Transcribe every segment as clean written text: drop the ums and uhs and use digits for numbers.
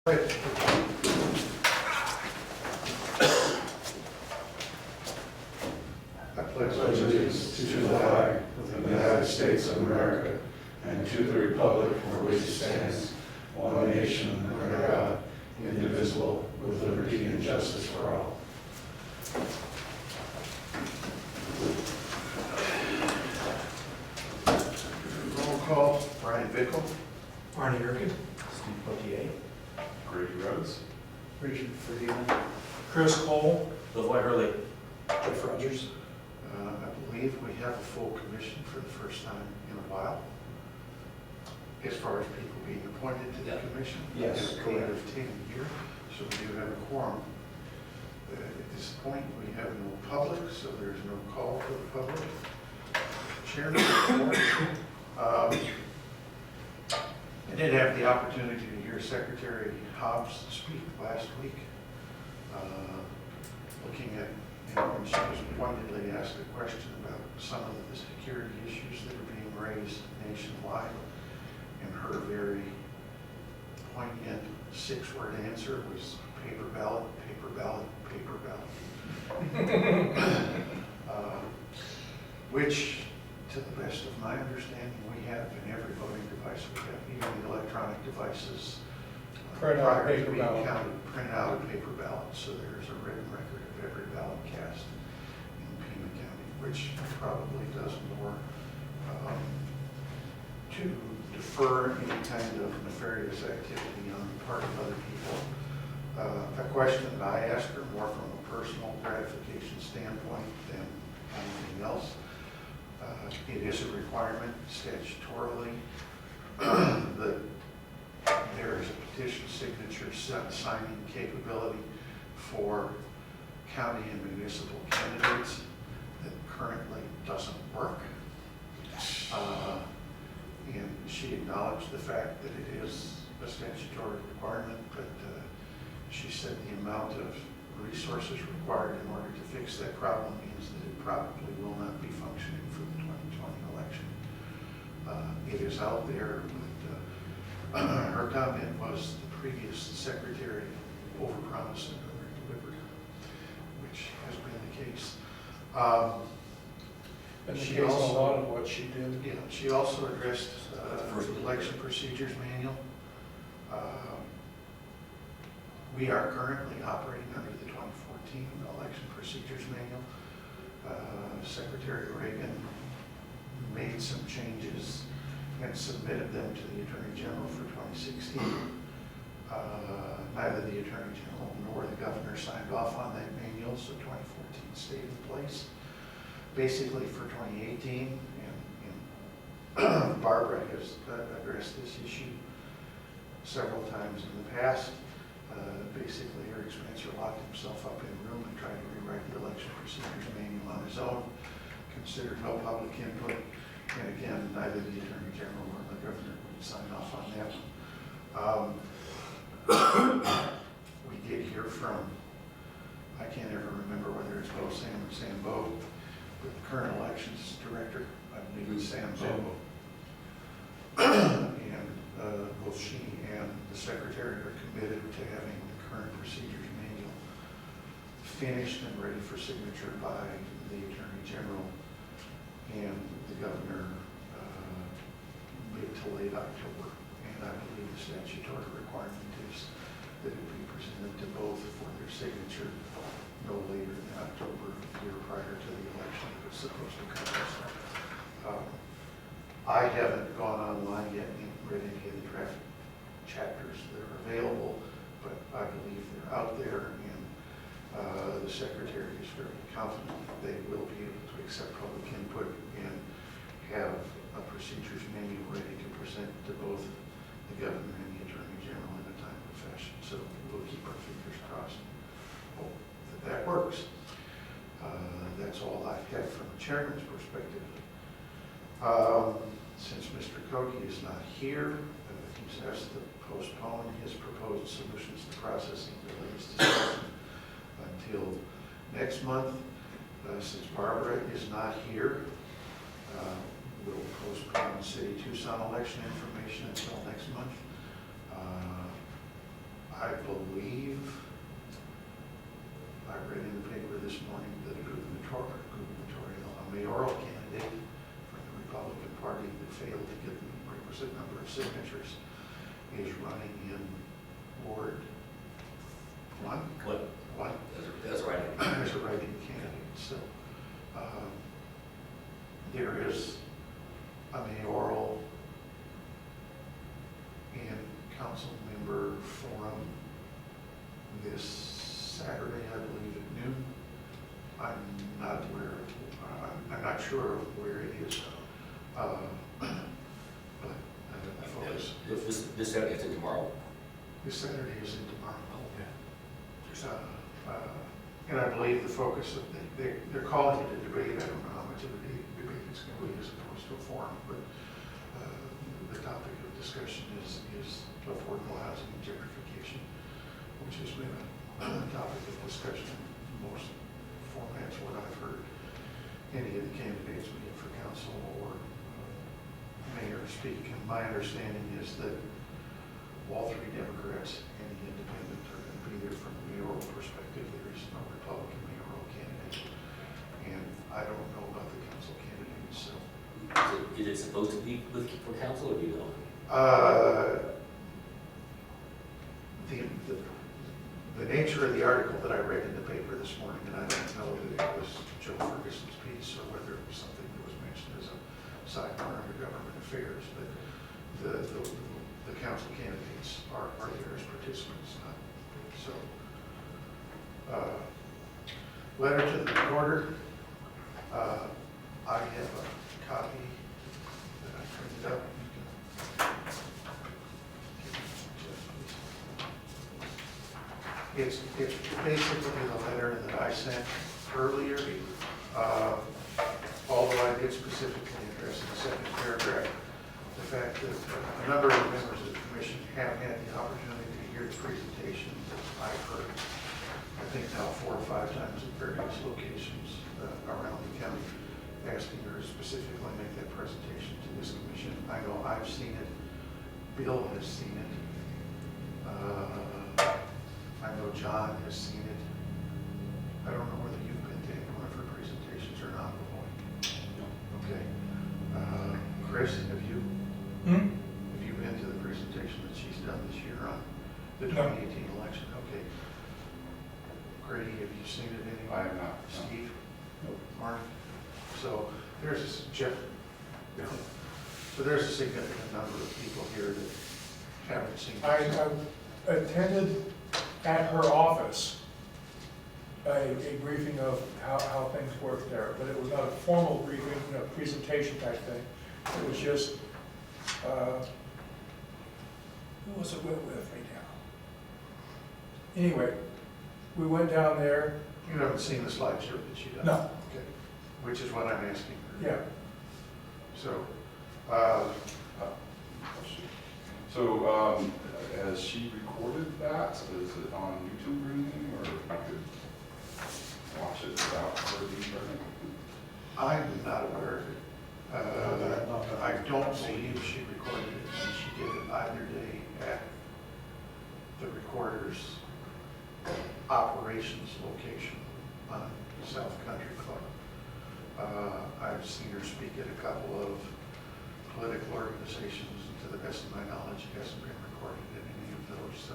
I pledge allegiance to the flag of the United States of America and to the republic for which it stands, one nation under God, indivisible, with liberty and justice for all. Roll call: Bickel, Urken, Steve Pothier, Grady, Rhodes, Fridena, Chris Cole, Levoy, Hurley. Jeff Rogers. I believe we have a full commission for the first time in a while, as far as people being appointed to the commission. Yes, We have 10 here, so we do have a quorum. At this point, we have no public, so there's no call for the public. Chairman report. I did have the opportunity to hear Secretary Hobbs speak last week, looking at, and she was pointedly asked a question about some of the security issues that are being raised nationwide, and her very poignant 6-word answer was paper ballot, paper ballot, paper ballot. Which, to the best of my understanding, we have in every voting device we have, even the electronic devices. Print out prior to paper being ballot. counted, print out a paper ballot, so there's a written record of every ballot cast in Pima County, which probably does more to defer any kind of nefarious activity on the part of other people. A question that I asked her more from a personal gratification standpoint than anything else. It is a requirement statutorily that there is a petition signature signing capability for county and municipal candidates that currently doesn't work. And she acknowledged the fact that it is a statutory requirement, but she said the amount of resources required in order to fix that problem means that it probably will not be functioning for the 2020 election. It is out there, but her comment was the previous secretary overpromised and under-delivered, which has been the case. And the She case on a also- lot of what she did. Yeah, she also addressed the election procedures manual. We are currently operating under the 2014 election procedures manual. Secretary Reagan made some changes and submitted them to the Attorney General for 2016. Neither the Attorney General nor the Governor signed off on that manual, so 2014 stayed in place. Basically for 2018, and Barbara has addressed this issue several times in the past. Basically, Eric Spencer locked himself up in a room and tried to rewrite the election procedures manual on his own, considered no public input, and again, neither the Attorney General nor the Governor would sign off on that. We did hear from, I can't ever remember whether it's Bo Sam or Sam Bo, but the current elections director, I believe it's Sam Bo. And both she and the secretary are committed to having the current procedures manual finished and ready for signature by the Attorney General and the Governor mid to late October. And I believe the statutory requirement is that it be presented to both for their signature no later than October, a year prior to the election that it's supposed to come. I haven't gone online yet and read any of the draft chapters that are available, but I believe they're out there, and the Secretary is very confident that they will be able to accept public input and have a procedures manual ready to present to both the Governor and the Attorney General in a timely fashion. So we'll keep our fingers crossed and hope that that works. That's all I've had from the chairman's perspective. Since Mr. Cote is not here, he's asked to postpone his proposed solutions to processing delays discussion until next month. Since Barbara is not here, we'll postpone city Tucson election information until next month. I believe, I read in the paper this morning that a mayoral candidate from the Republican Party that failed to get the requisite number of signatures is running in Ward 1. One. That's right. As a writing candidate, so there is a mayoral and council member forum this Saturday, I believe, at noon. I'm not sure of where it is, but I focus. This Saturday, it's in tomorrow? This Saturday is in tomorrow. Oh, yeah. And I believe the focus of, they're calling it a debate. I don't know how much of a debate it's going to be as opposed to a forum, but the topic of discussion is affordable housing and gentrification, which has been a topic of discussion in most formats, what I've heard any of the candidates we have for council or mayor speak. And my understanding is that all three Democrats and the independent are going to be there from a mayoral perspective. There is no Republican mayoral candidate. And I don't know about the council candidates, so. Is it supposed to be for council, or do you know? The nature of the article that I read in the paper this morning, and I don't know that it was Joe Ferguson's piece or whether it was something that was mentioned as a sidebar under government affairs, but the council candidates are there as participants. So, letter to the recorder. I have a copy that I printed up. It's basically the letter that I sent earlier, although I did specifically address in the second paragraph the fact that a number of members of the commission have had the opportunity to hear the presentation that I've heard, I think now 4 or 5 times at various locations around the county, asking her to specifically make that presentation to this commission. I know I've seen it, Bill has seen it, I know John has seen it. I don't know whether you've been to any one of her presentations or not, Levoy. No. Okay. Chris, have you been to the presentation that she's done this year on the 2018 election? Okay. Grady, have you seen it anyway? I have not. No. Steve? Nope. Mark? So there's Jeff. Yeah. So there's a significant number of people here that haven't seen it. I attended at her office a briefing of how things work there, but it was not a formal briefing, presentation type thing. It was just, who was it with me now? Anyway, we went down there. You haven't seen the slideshow that she does? No. Okay. Which is what I'm asking her. Yeah. So, has she recorded that? Is it on YouTube or anything, or I could watch it without her being present? I'm not aware of it. I don't believe she recorded it, and she did it either day at the recorder's operations location on South Country Club. I've seen her speak at a couple of political organizations, and to the best of my knowledge, it hasn't been recorded at any of those. So,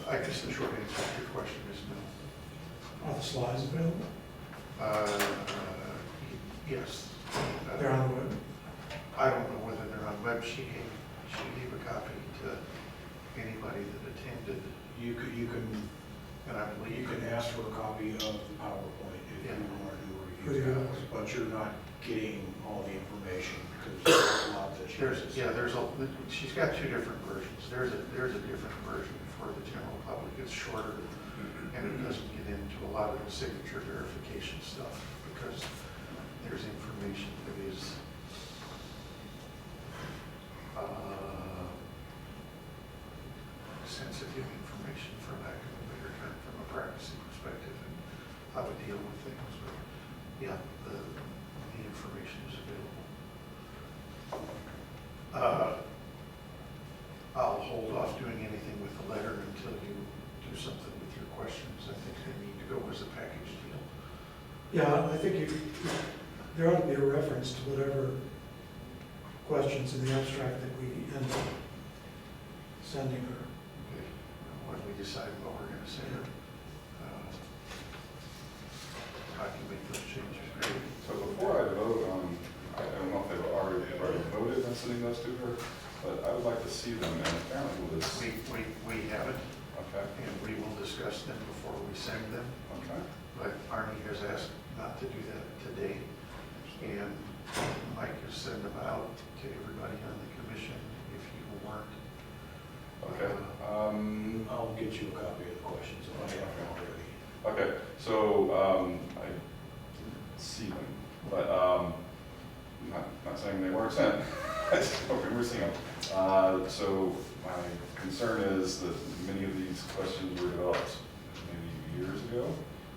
I guess the short answer to your question is no. Are the slides available? Yes. They're on the web? I don't know whether they're on web. She gave a copy to anybody that attended, You can and I believe You can ask for a copy of the PowerPoint if Yeah. you want to do Pretty review, good. but you're not getting all the information because there's a lot that she has. she's got 2 different versions. There's a different version for the general public. It's shorter and it doesn't get into a lot of the signature verification stuff because there's information that is sensitive information, for lack of a better term, from a privacy perspective and how to deal with things. But yeah, the information is available. I'll Yeah, I think there ought to be a reference to whatever questions in the abstract that we end up sending her. Okay, when we decide what we're gonna say, how can you make those changes? Great. So before I vote on, I don't know if they've already voted on sending those to her, but I would like to see them, and apparently with this. We haven't, Okay, and we will discuss them before we send them, okay. but Arnie has asked not to do that today. And Mike has sent them out to everybody on the commission if you weren't. Okay, I'll get you a copy of the questions if I haven't already. okay, so, I didn't see them, but, not saying they weren't sent. Okay, we're seeing them. So my concern is that many of these questions were developed maybe years ago.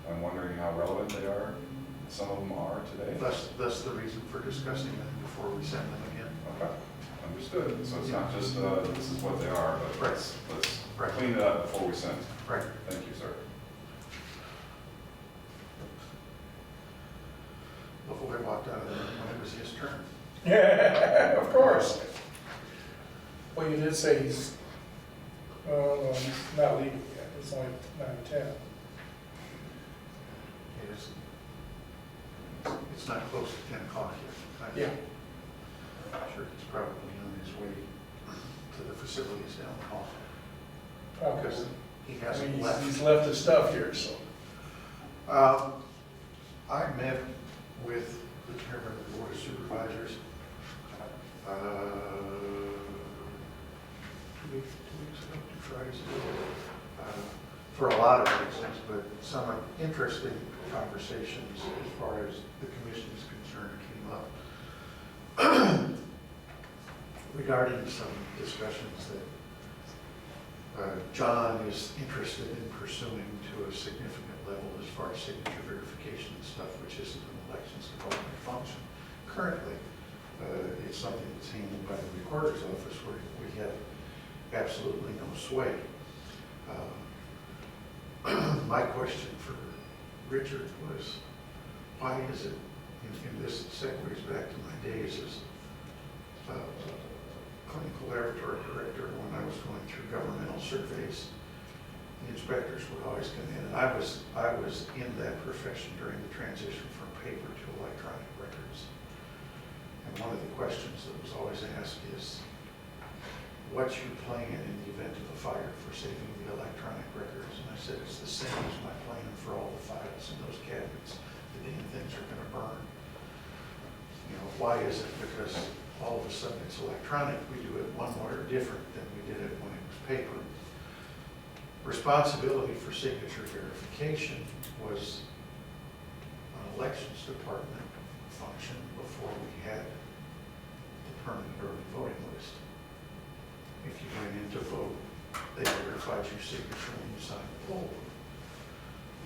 I'm wondering how relevant they are. Some of them are today. That's the reason for discussing them before we send them again. Okay, understood. So it's not just, this is what they are, but let's Right. clean it up before we send. Right. Thank you, sir. Levoy walked out of there when it was his turn. Yeah, of course. Well, you did say he's, well, he's not leaving yet, it's only 9:10. It's not close to 10 o'clock yet. Yeah. I'm sure he's probably on his way to the facilities down the hall. Probably. Because he I hasn't mean, left. he's left his stuff here, so. I met with the chairman of the board of supervisors 2 weeks ago, 2 Fridays ago, for a lot of reasons, but some interesting conversations as far as the commission is concerned came up regarding some discussions that John is interested in pursuing to a significant level as far as signature verification and stuff, which isn't an elections department function. Currently, it's something that's handled by the recorder's office where we have absolutely no sway. My question for Richard was, why is it, and this segues back to my days as clinical laboratory director when I was going through governmental surveys. The inspectors would always come in, and I was in that profession during the transition from paper to electronic records. And one of the questions that was always asked is, what's your plan in the event of a fire for saving the electronic records? And I said, it's the same as my plan for all the files in those cabinets. The damn things are going to burn. You know, why is it? Because all of a sudden it's electronic. We do it one way or different than we did it when it was paper. Responsibility for signature verification was an elections department function before we had the permanent early voting list. If you went in to vote, they verified your signature when you signed the poll.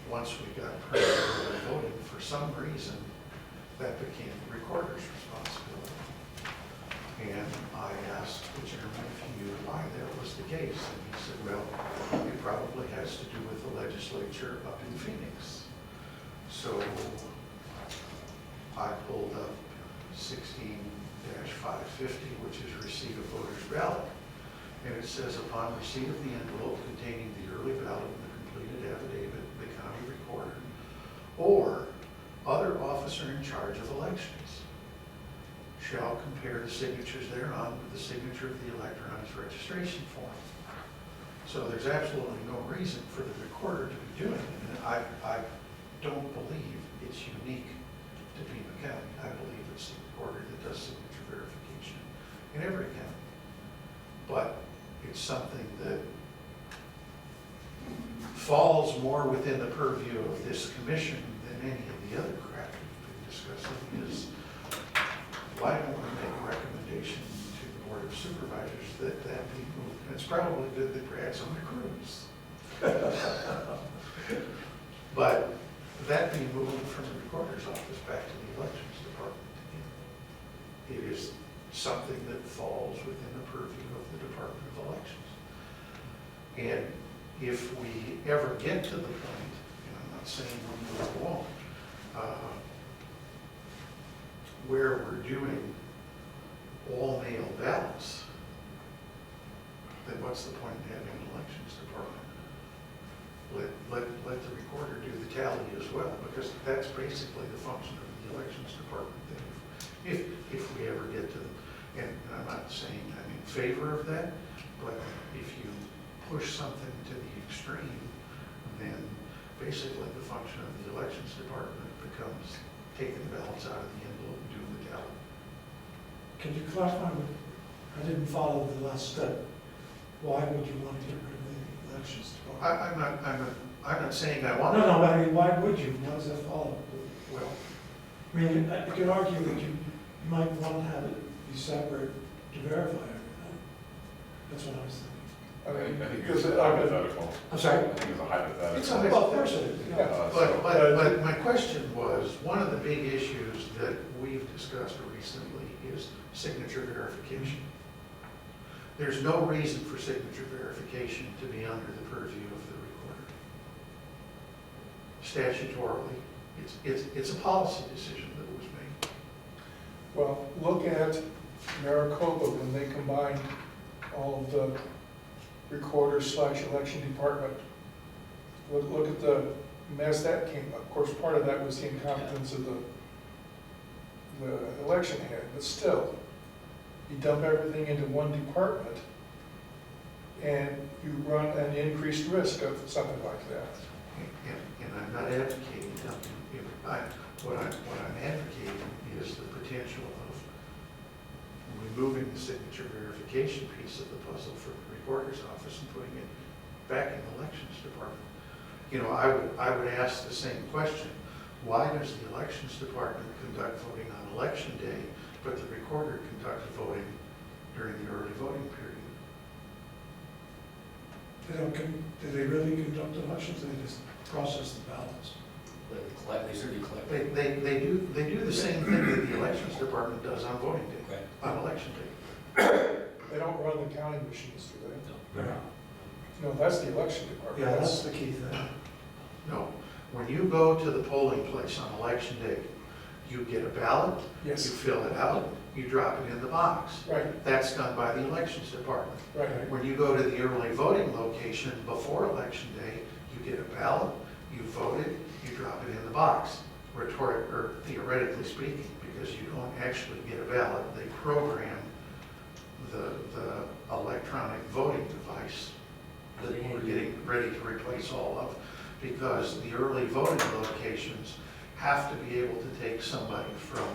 Once we got permanent early voting, for some reason, that became the recorder's responsibility. And I asked the chairman if he knew why that was the case. And he said, well, it probably has to do with the legislature up in Phoenix. So I pulled up 16-550, which is receipt of voter's ballot. And it says, upon receipt of the envelope containing the early ballot and the completed affidavit, the county recorder or other officer in charge of elections shall compare the signatures thereon with the signature of the electronic registration form. So there's absolutely no reason for the recorder to be doing it. And I don't believe it's unique to Pima County. I believe it's the recorder that does signature verification in every county. But it's something that falls more within the purview of this commission than any of the other crap we've been discussing. Is why don't we make a recommendation to the Board of Supervisors that that be moved? And it's probably good that Brad's on the cruise. But that be moved from the recorder's office back to the elections department. It is something that falls within the purview of the Department of Elections. And if we ever get to the point, and I'm not saying we won't, where we're doing all mail ballots, then what's the point in having an elections department? Let the recorder do the tally as well, because that's basically the function of the elections department. Then if we ever get to them, and I'm not saying I'm in favor of that, but if you push something to the extreme, then basically the function of the elections department becomes taking the ballots out of the envelope and doing the tally. Can you clarify? I didn't follow the last step. Why would you want to get rid of the elections department? I'm not saying I want No, to. no, but I mean, why would you? How does that follow? Well, I mean, you could argue that you might want to have it be separate to verify everything. That's what I was thinking. I I mean, think because it's I mean, hypothetical. I'm sorry? I think it's a hypothetical. It's a Well, of course it is. Yeah. yeah. but my question was, one of the big issues that we've discussed recently is signature verification. There's no reason for signature verification to be under the purview of the recorder. Statutorily, it's a policy decision that was made. well, look at Maricopa when they combined all of the recorder/election department. Look at the mess that came up. Of course, part of that was the incompetence of the election head, but still, you dump everything into one department and you run an increased risk of something like that. And I'm not advocating something. What I'm advocating is the potential of removing the signature verification piece of the puzzle from the recorder's office and putting it back in the elections department. You know, I would ask the same question. Why does the elections department conduct voting on election day, but the recorder conducts voting during the early voting period? Do they really conduct elections? They just process the ballots. They certainly collect. They do the same thing that the elections department does on voting day, Correct. on election day. They don't run the counting machines, do they? No. No, that's the election department. Yeah, that's the key thing. No, when you go to the polling place on election day, you get a ballot, you Yes, fill it out, you drop it in the box. right, That's done by the elections department. right. When you go to the early voting location before election day, you get a ballot, you vote it, you drop it in the box. Theoretically speaking, because you don't actually get a ballot, they program the electronic voting device that we're getting ready to replace all of, because the early voting locations have to be able to take somebody from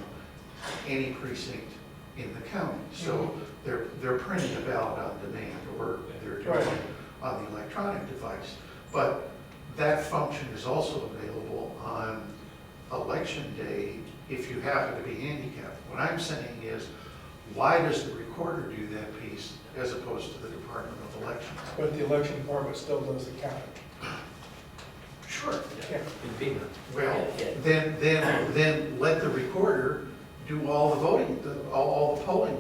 any precinct in the county. So they're printing a ballot on demand, or they're doing it on the electronic device. But that function is also available on election day if you happen to be handicapped. What I'm saying is, why does the recorder do that piece as opposed to the Department of Elections? But the election department still does the counting. Sure. Yeah. In Pima. Well, Yeah. then let the recorder do all the voting, all the polling.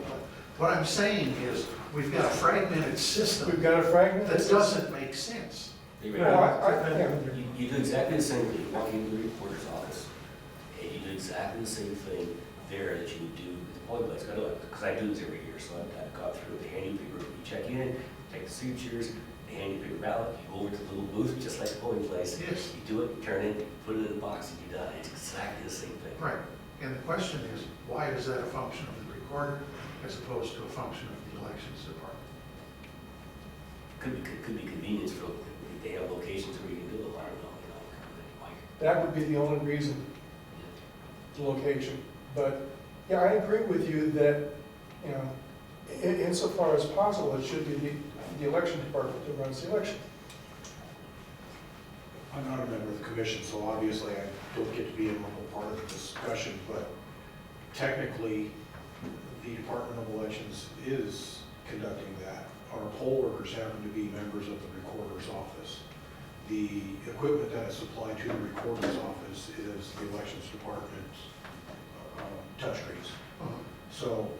What I'm saying is, we've got a fragmented We've system got a fragment. that doesn't make sense. You're Well, right. yeah. You do exactly the same thing, you walk into the reporter's office, and you do exactly the same thing there that you would do at the polling place. Because I do this every year, so I've gone through the handy paper, you check in, take the signatures, the handy paper ballot, you go over to the little booth, just like the polling place. Yes. You do it, you turn it, you put it in the box, and you're done. It's exactly the same thing. Right. And the question is, why is that a function of the recorder as opposed to a function of the elections department? Could be convenience for, they have locations where you can do it, I don't know, like. That would be the only reason, the location. But, yeah, I agree with you that, you know, insofar as possible, it should be the election department that runs the election. I'm not a member of the commission, so obviously I don't get to be a normal part of the discussion, but technically, the Department of Elections is conducting that. Our poll workers happen to be members of the recorder's office. The equipment that is supplied to the recorder's office is the elections department's touchscreens. So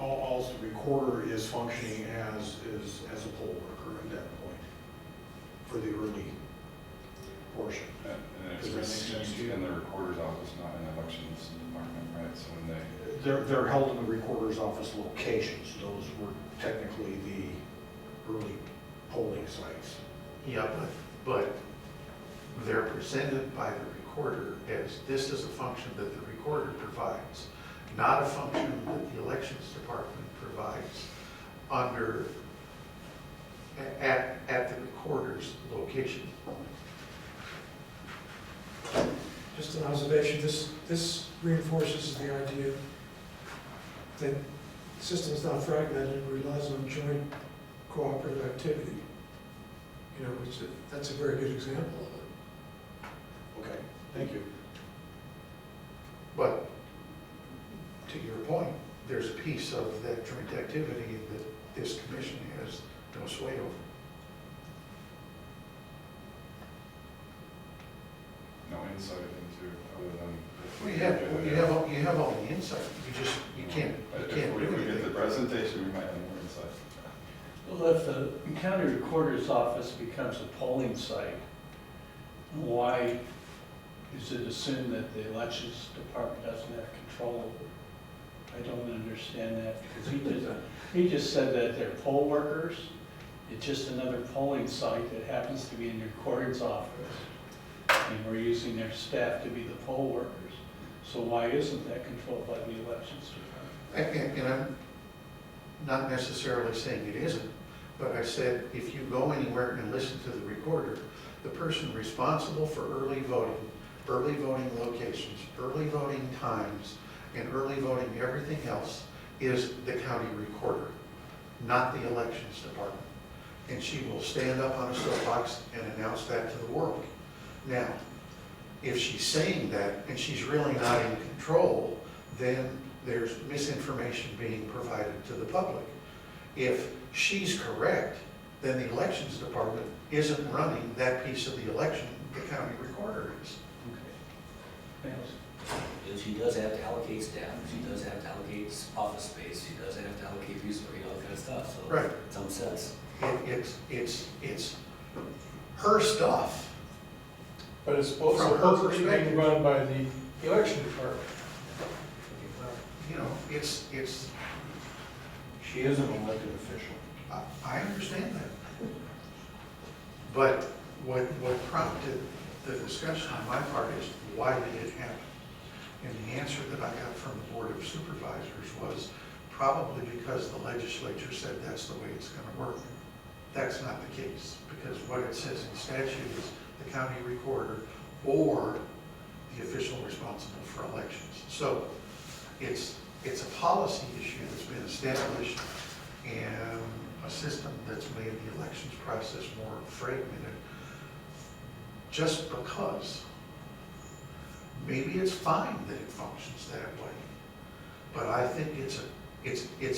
all the recorder is functioning as a poll worker at that point for the early portion. And if Does that make sense to you? In the recorder's office, not in the elections department, right? So when they, They're held in the recorder's office locations. Those were technically the early polling sites. Yeah, but they're presented by the recorder as this is a function that the recorder provides, not a function that the elections department provides under, at the recorder's location. Just an observation, this reinforces the idea that the system is not fragmented, it relies on joint cooperative activity. You know, that's a very good example of it. Okay, thank you. But to your point, there's a piece of that joint activity that this commission has no sway over. no insight into, other than. Well, you have all the insight, you can't If do we get the anything. presentation, we might have more insight. Well, if the county recorder's office becomes a polling site, why is it assumed that the elections department doesn't have control over it? I don't understand that, because he just said that they're poll workers. It's just another polling site that happens to be in the recorder's office, and we're using their staff to be the poll workers. So why isn't that controlled by the elections department? And I'm not necessarily saying it isn't, but I said, if you go anywhere and listen to the recorder, the person responsible for early voting locations, early voting times, and early voting everything else is the county recorder, not the elections department. And she will stand up on a soapbox and announce that to the world. Now, if she's saying that and she's really not in control, then there's misinformation being provided to the public. If she's correct, then the elections department isn't running that piece of the election, the county recorder is. Okay. Thanks. And she does have to allocate staff, she does have to allocate office space, she does have to allocate resources, all that kind of stuff, so. Right. In some sense. It's her stuff. But it's supposed From her to be perspective. being run by the election department. You know, it's, She is an elected official. I understand that. But what prompted the discussion on my part is, why did it happen? And the answer that I got from the Board of Supervisors was probably because the legislature said that's the way it's gonna work. That's not the case, because what it says in statute is the county recorder or the official responsible for elections. So it's a policy issue that's been established and a system that's made the elections process more fragmented just because maybe it's fine that it functions that way. But I think it's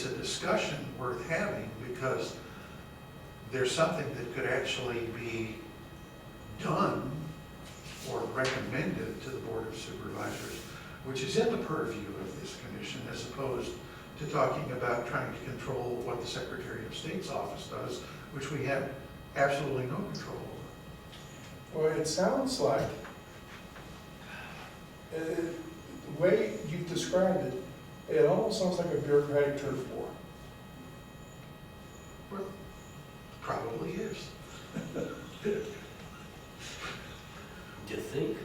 a discussion worth having, because there's something that could actually be done or recommended to the Board of Supervisors, which is in the purview of this commission, as opposed to talking about trying to control what the Secretary of State's office does, which we have absolutely no control over. Well, it sounds like, the way you've described it, it almost sounds like a bureaucratic turf war. Well, probably is. You think?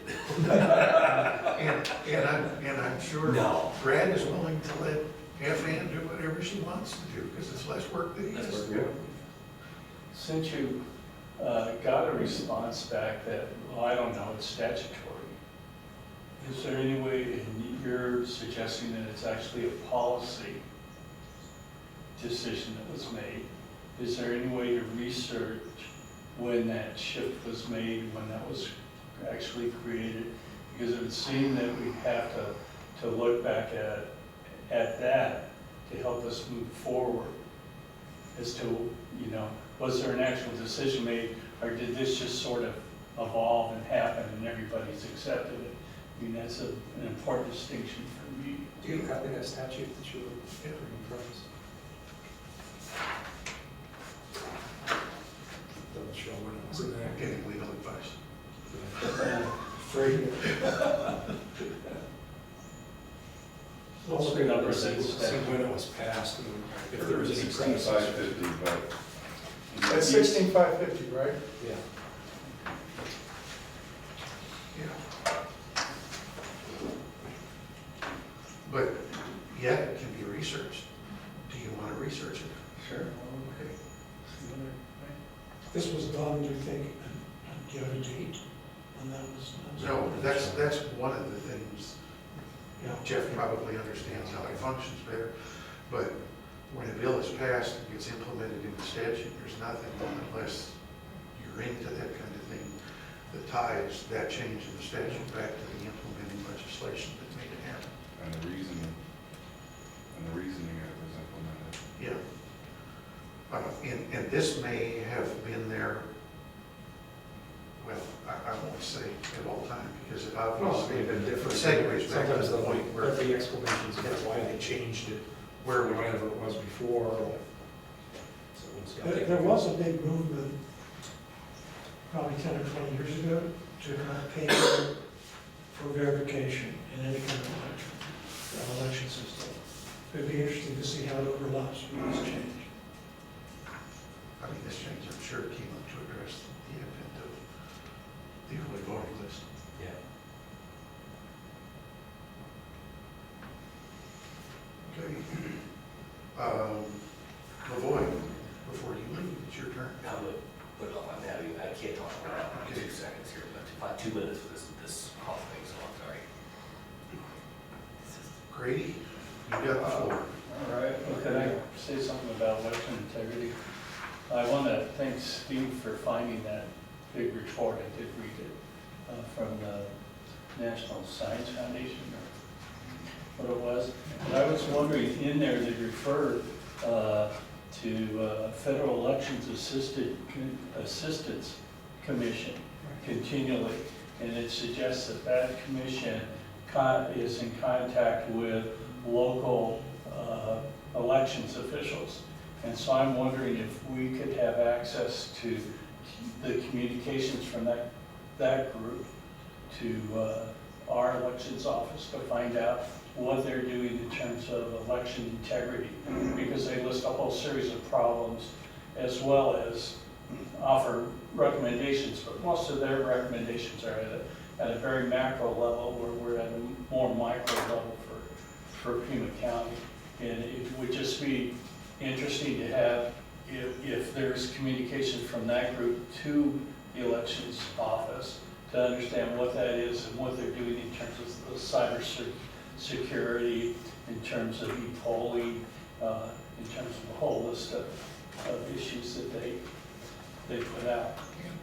And I'm sure No. Brad is willing to let Ann do whatever she wants to do, because it's less work that he Less has to work, do. Since you got a response back that, well, I don't know, it's statutory, is there any way, and you're suggesting that it's actually a policy decision that was made, is there any way to research when that shift was made, when that was actually created? Because it would seem that we have to look back at that to help us move forward as to, you know, was there an actual decision made, or did this just sort of evolve and happen and everybody's accepted it? I mean, that's an important distinction for me. Do you have a copy of that statute that you were reading from? Doesn't show when it was We're enacted. getting legal advice. Fridena. What's the number See that's, when it was passed, and if there was any 16,550, but. That's 16,550, right? Yeah. Yeah. But, yeah, it can be researched. Do you want to research it? sure. Okay. This was done, do you think, do you have a date? And that was. No, that's one of the things. Yeah. Jeff probably understands how it functions better, but when a bill is passed and gets implemented into statute, there's nothing unless you're into that kind of thing that ties that change in the statute back to the implementing legislation that made it happen. And the reasoning it was implemented. Yeah. And this may have been there, well, I won't say at all time, because it Well, obviously. they've been different. Segues back to Sometimes the they'll point where, let the explanations of why they changed it, where we whatever it was before. So it's got taken There was a big movement, probably 10 or 20 years ago, to pay for verification in any kind of election system. It'd be interesting to see how it overlaps with this change. I mean, this change, I'm sure, came up to address the advent of the early voting list. Yeah. Okay. Levoy, before you leave, it's your turn. Now, but I'm having, I can't talk about 2 seconds here, but about 2 minutes for this whole thing, so I'm sorry. Grady, you got the floor. All right, well, can I say something about election integrity? I want to thank Steve for finding that big report. I did read it from the National Science Foundation, or what it was. And I was wondering, in there, they refer to Federal Elections Assistance Commission continually, and it suggests that that commission is in contact with local elections officials. And so I'm wondering if we could have access to the communications from that group to our elections office to find out what they're doing in terms of election integrity, because they list a whole series of problems as well as offer recommendations, but most of their recommendations are at a very macro level, where we're at a more micro level for Pima County. And it would just be interesting to have, if there's communication from that group to the elections office, to understand what that is and what they're doing in terms of the cyber security, in terms of e-polling, in terms of a whole list of issues that they put out.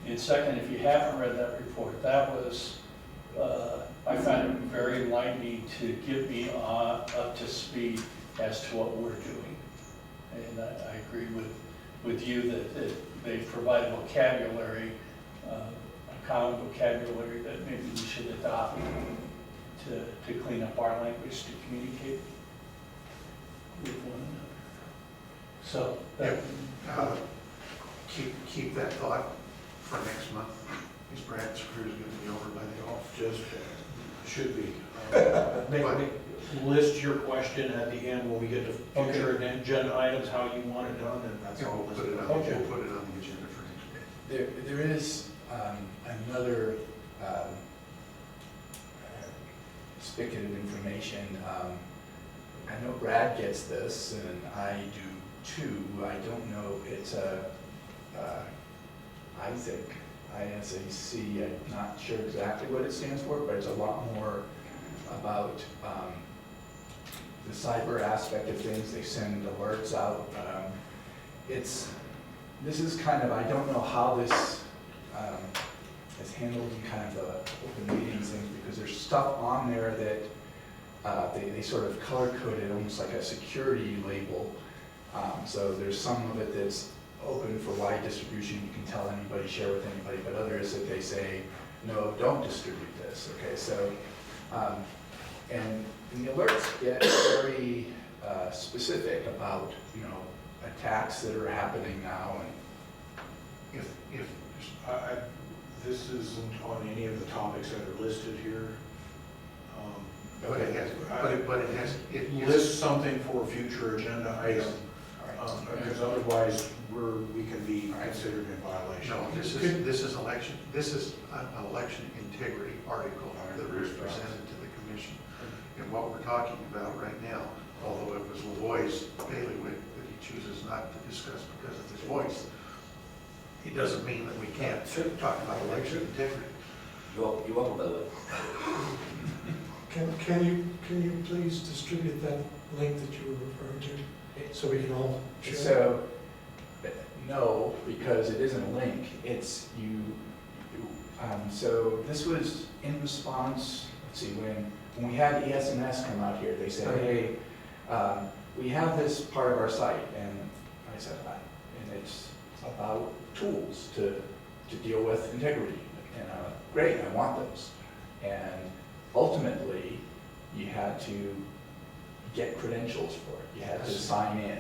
And second, if you haven't read that report, that was, I found it very enlightening to get me up to speed as to what we're doing. And I agree with you that they provide vocabulary, a common vocabulary that maybe we should adopt to clean up our language to communicate with one another. So, Keep that thought for next month. Because Brad's crew is going to be over by the office. Just should be. List your question at the end when we get to future agenda items, how you want it done, and that's all. We'll put it on, we'll put it on the agenda for next week. There is another spigot of information. I know Brad gets this, and I do too. I don't know, it's Isaac, ISAC. I'm not sure exactly what it stands for, but it's a lot more about the cyber aspect of things. They send alerts out. This is kind of, I don't know how this is handled in kind of the open meetings thing, because there's stuff on there that they sort of color coded almost like a security label. So there's some of it that's open for wide distribution. You can tell anybody, share with anybody, but others that they say, no, don't distribute this. Okay, so, and the alerts get very specific about, attacks that are happening now. And If This isn't on any of the topics that are listed here. But it has, it is, List something for a future agenda item, All right. because otherwise we can be considered in violation. no, this is an election integrity article that was presented to the commission. And what we're talking about right now, although it was Levoy's bailiwick that he chooses not to discuss because of his voice, it doesn't mean that we can't talk about election integrity. You're welcome, by the way. Can you please distribute that link that you were referring to, so we can all share? So, no, because it isn't a link, it's so this was in response, let's see, when we had ESNS come out here, they said, hey, we have this part of our site, and I said, and it's about tools to deal with integrity, and great, I want those. And ultimately, you had to get credentials for it. You had to sign in.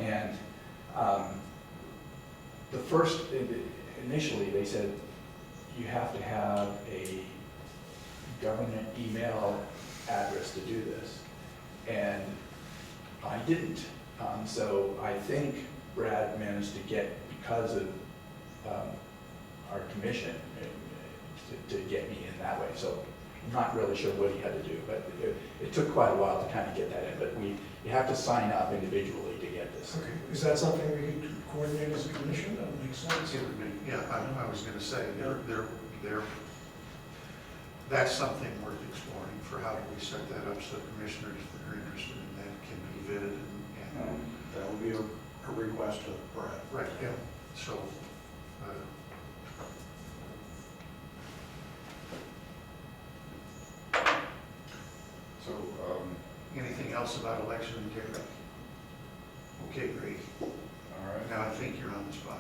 And initially, they said you have to have a government email address to do this. And I didn't. So I think Brad managed to get, because of our commission, to get me in that way. So I'm not really sure what he had to do, but it took quite a while to kind of get that in. But you have to sign up individually to get this. Okay, is that something we could coordinate as a commission? That would make sense. It would be, yeah, I was gonna say, that's something worth exploring for how do we set that up so commissioners that are interested in that can be vetted and That would be a request of Brad. right, yeah, so, So, anything else about election integrity? Okay, Grady, all right. now I think you're on the spot.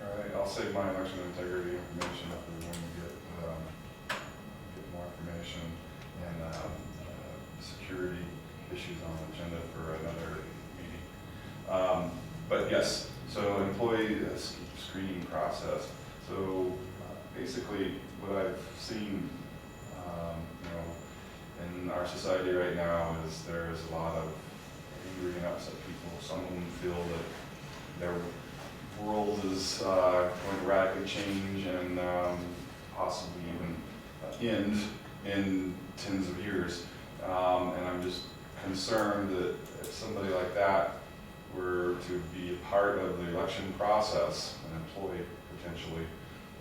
All right, I'll save my election integrity information if we want to get more information and security issues on the agenda for another meeting. But yes, so employee screening process. So basically what I've seen, in our society right now is there's a lot of angry and upset people. Some of them feel that their world is going to radically change and possibly even end in tens of years. And I'm just concerned that if somebody like that were to be a part of the election process, an employee potentially,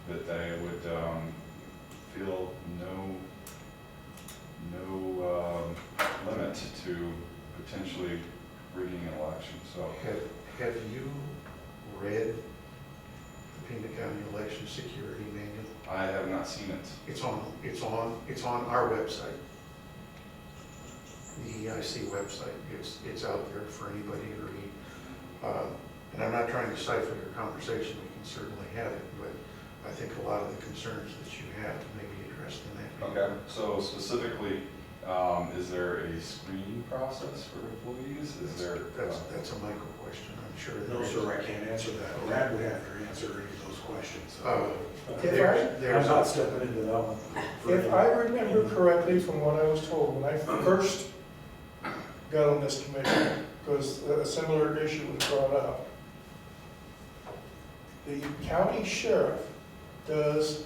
that they would feel no limit to potentially rigging an election. So Have you read the Pima County Election Security Manual? I have not seen it. It's on our website, the EIC website. It's out there for anybody to read. And I'm not trying to stifle your conversation. We can certainly have it, but I think a lot of the concerns that you have may be addressed in that. Okay, so specifically, is there a screening process for employees? Is there? That's a Michael question, I'm sure. No, sir, I can't answer that. Brad would have to answer any of those questions. There's I'm not stepping into that one. If I remember correctly from what I was told, when I first got on this commission, because a similar issue was brought up, the county sheriff does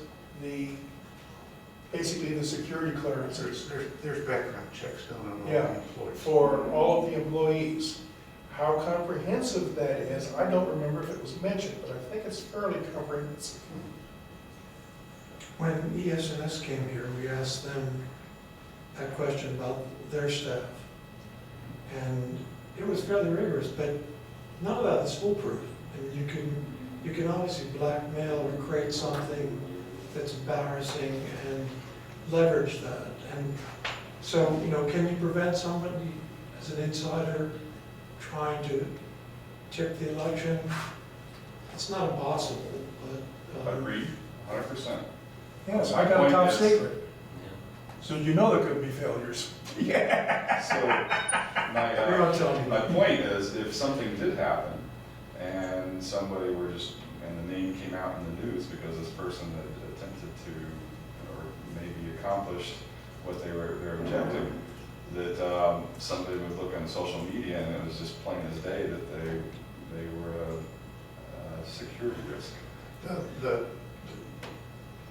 basically the security clearances There's background checks done on all Yeah. the employees. for all of the employees. How comprehensive that is, I don't remember if it was mentioned, but I think it's fairly comprehensive. When ESNS came here, we asked them that question about their staff. And it was fairly rigorous, but none of that is foolproof. And you can obviously blackmail or create something that's embarrassing and leverage that. And so, can you prevent somebody as an insider trying to tip the election? It's not impossible, but. Agreed, 100%. Yes, I got a top Point is- secret, so you know there could be failures. Yeah. So You're not telling me. my point is, if something did happen and somebody were just and the name came out in the news because this person had attempted to, or maybe accomplished what their objective, that somebody would look on social media and it was just plain as day that they were a security risk.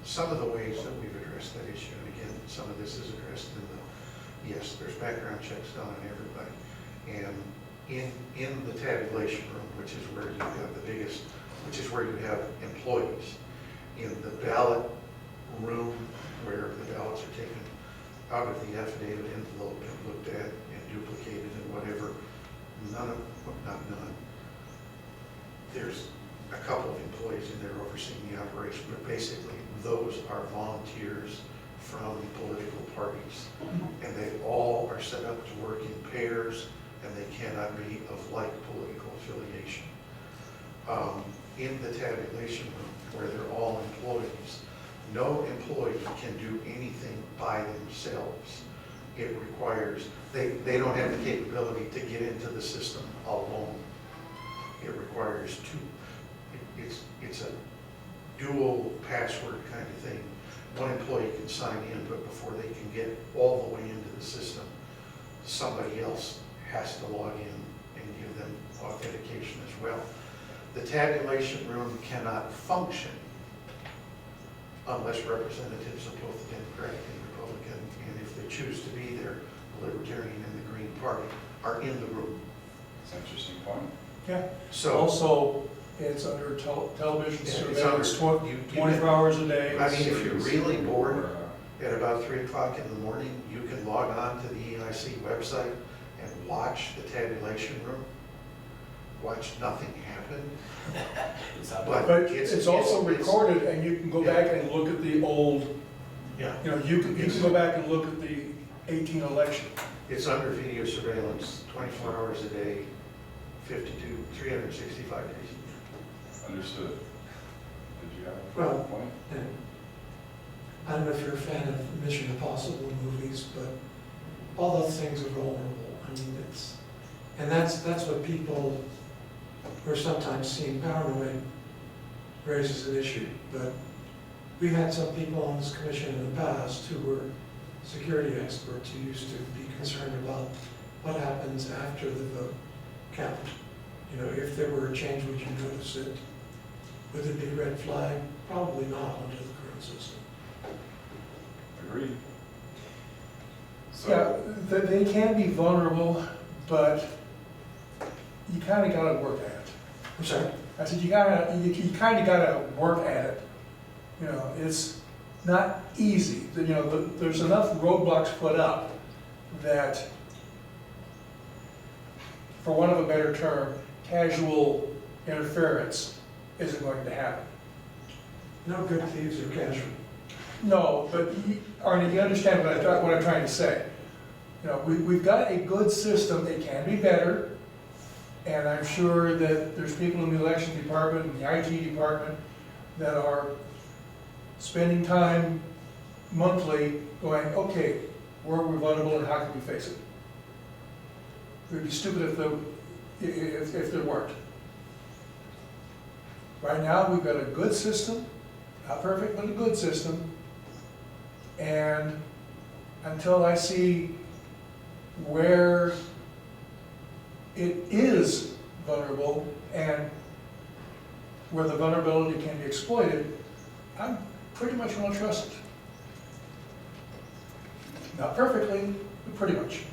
Some of the ways that we've addressed that issue, and again, some of this is addressed in the, yes, there's background checks done on everybody. And in the tabulation room, which is where you have the biggest, which is where you have employees, in the ballot room where the ballots are taken out of the affidavit envelope and looked at and duplicated and whatever, not none. There's a couple of employees in there overseeing the operation, but basically those are volunteers from political parties. And they all are set up to work in pairs, and they cannot be of like political affiliation. In the tabulation room, where they're all employees, no employee can do anything by themselves. It requires, they don't have the capability to get into the system alone. It requires it's a dual password kind of thing. One employee can sign in, but before they can get all the way into the system, somebody else has to log in and give them authentication as well. The tabulation room cannot function unless representatives of both the Democratic and Republican, and if they choose to be there, the Libertarian and the Green Party are in the room. That's an interesting point. Yeah. So Also, it's under television Yeah, surveillance, it's under- you 24 hours a day. I mean, if you're really bored Or, at about 3 o'clock in the morning, you can log on to the EIC website and watch the tabulation room. Watch nothing happen. But But it's also recorded, and you can go back and look at the old, Yeah, you know, you can go back and look at the 18 election. it's under video surveillance, 24 hours a day, 365 days. understood. Did you have a Well, point? And I don't know if you're a fan of Mission Impossible movies, but all those things are vulnerable. I mean, that's what people who are sometimes seen paranoid raises an issue. But we've had some people on this commission in the past who were security experts who used to be concerned about what happens after the vote count. You know, if there were a change, would you notice it? Would it be a red flag? Probably not under the current system. Agreed. Yeah, So, they can be vulnerable, but you kind of got to work at it. I'm sorry? I said, you kind of got to work at it. You know, it's not easy. You know, there's enough roadblocks put up that, for want of a better term, casual interference isn't going to happen. No good thieves are casual. No, but Arnie, you understand what I'm trying to say. You know, we've got a good system. It can be better. And I'm sure that there's people in the election department and the IT department that are spending time monthly going, okay, where are we vulnerable and how can we face it? It would be stupid if there weren't. Right now, we've got a good system, not perfect, but a good system. And until I see where it is vulnerable and where the vulnerability can be exploited, I'm pretty much going to trust it. Not perfectly, but pretty much.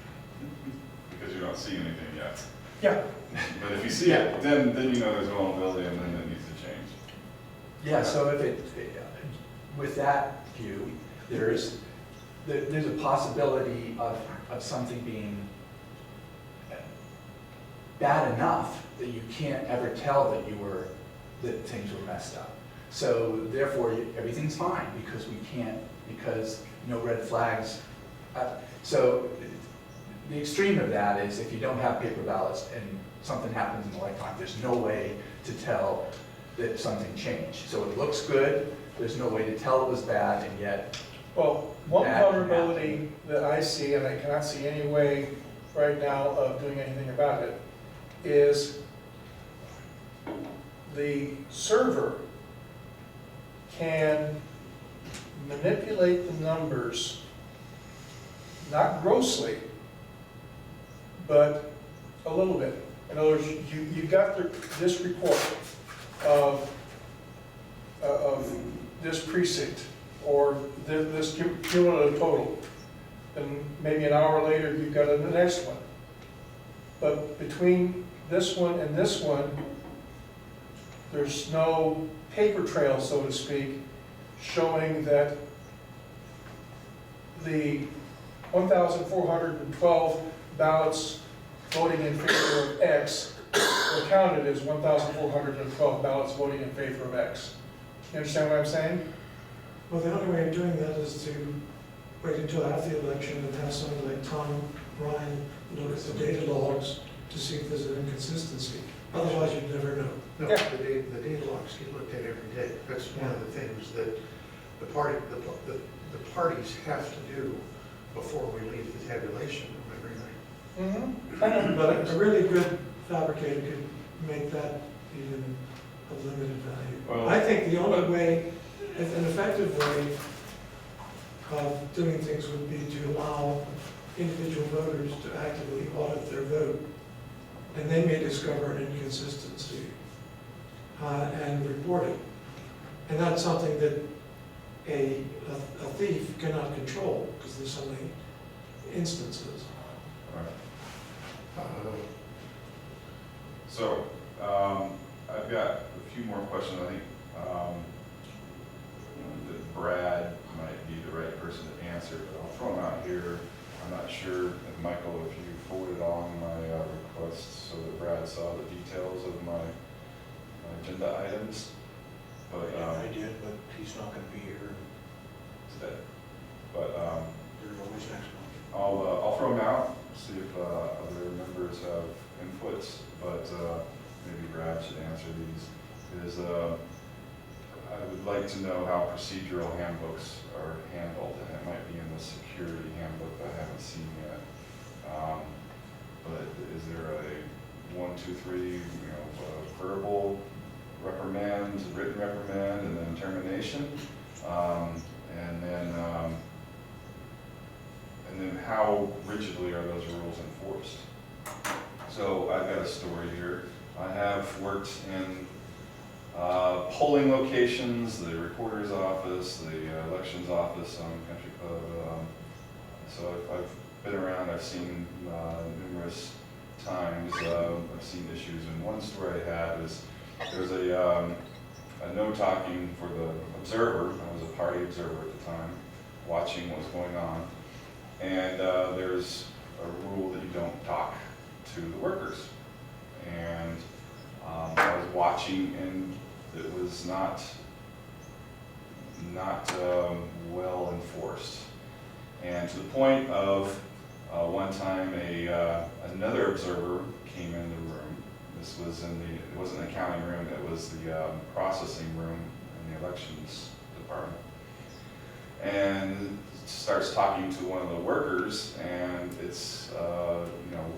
because you don't see anything yet. Yeah. But if you see it, then you know there's a vulnerability and then it needs to change. Yeah, so if with that view, there's a possibility of something being bad enough that you can't ever tell that things were messed up. So therefore, everything's fine because no red flags. So the extreme of that is if you don't have paper ballots and something happens in the lifetime, there's no way to tell that something changed. So it looks good, there's no way to tell it was bad, and yet. Well, one that can vulnerability happen. that I see, and I cannot see any way right now of doing anything about it, is the server can manipulate the numbers, not grossly, but a little bit. In other words, you got this report of this precinct, or this cumulative total, and maybe an hour later, you've got the next one. But between this one and this one, there's no paper trail, so to speak, showing that the 1,412 ballots voting in favor of X were counted as 1,412 ballots voting in favor of X. You understand what I'm saying? Well, the only way of doing that is to wait until after the election and have someone like Tom Ryan look at the data logs to see if there's an inconsistency. Otherwise, you'd never know. No, Yeah. the data logs get looked at every day. That's one of the things that the parties have to do before we leave the tabulation room every night. Mm-hmm. I know, But but a really good fabricator could make that even a limited value. Well- I think the only way, an effective way of doing things would be to allow individual voters to actively audit their vote. And they may discover an inconsistency and report it. And that's something that a thief cannot control because there's so many instances. Uh, So, I've got a few more questions. I think that Brad might be the right person to answer, but I'll throw them out here. I'm not sure, if Michael, if you forwarded on my request so that Brad saw the details of my agenda items. But I did, but he's not gonna be here. today. But There's always next month. I'll throw them out, see if other members have inputs, but maybe Brad should answer these. I would like to know how procedural handbooks are handled, and it might be in the security handbook that I haven't seen yet. But is there a 1, 2, 3, verbal reprimand, written reprimand, and then termination? And then how rigidly are those rules enforced? So I've got a story here. I have worked in polling locations, the recorder's office, the elections office on Country Club. So I've been around, I've seen numerous times, I've seen issues. And one story I had is there's a no talking for the observer. I was a party observer at the time, watching what was going on. And there's a rule that you don't talk to the workers. And I was watching, and it was not well enforced. And to the point of one time another observer came in the room. This was it wasn't the accounting room, it was the processing room in the elections department. And starts talking to one of the workers, and it's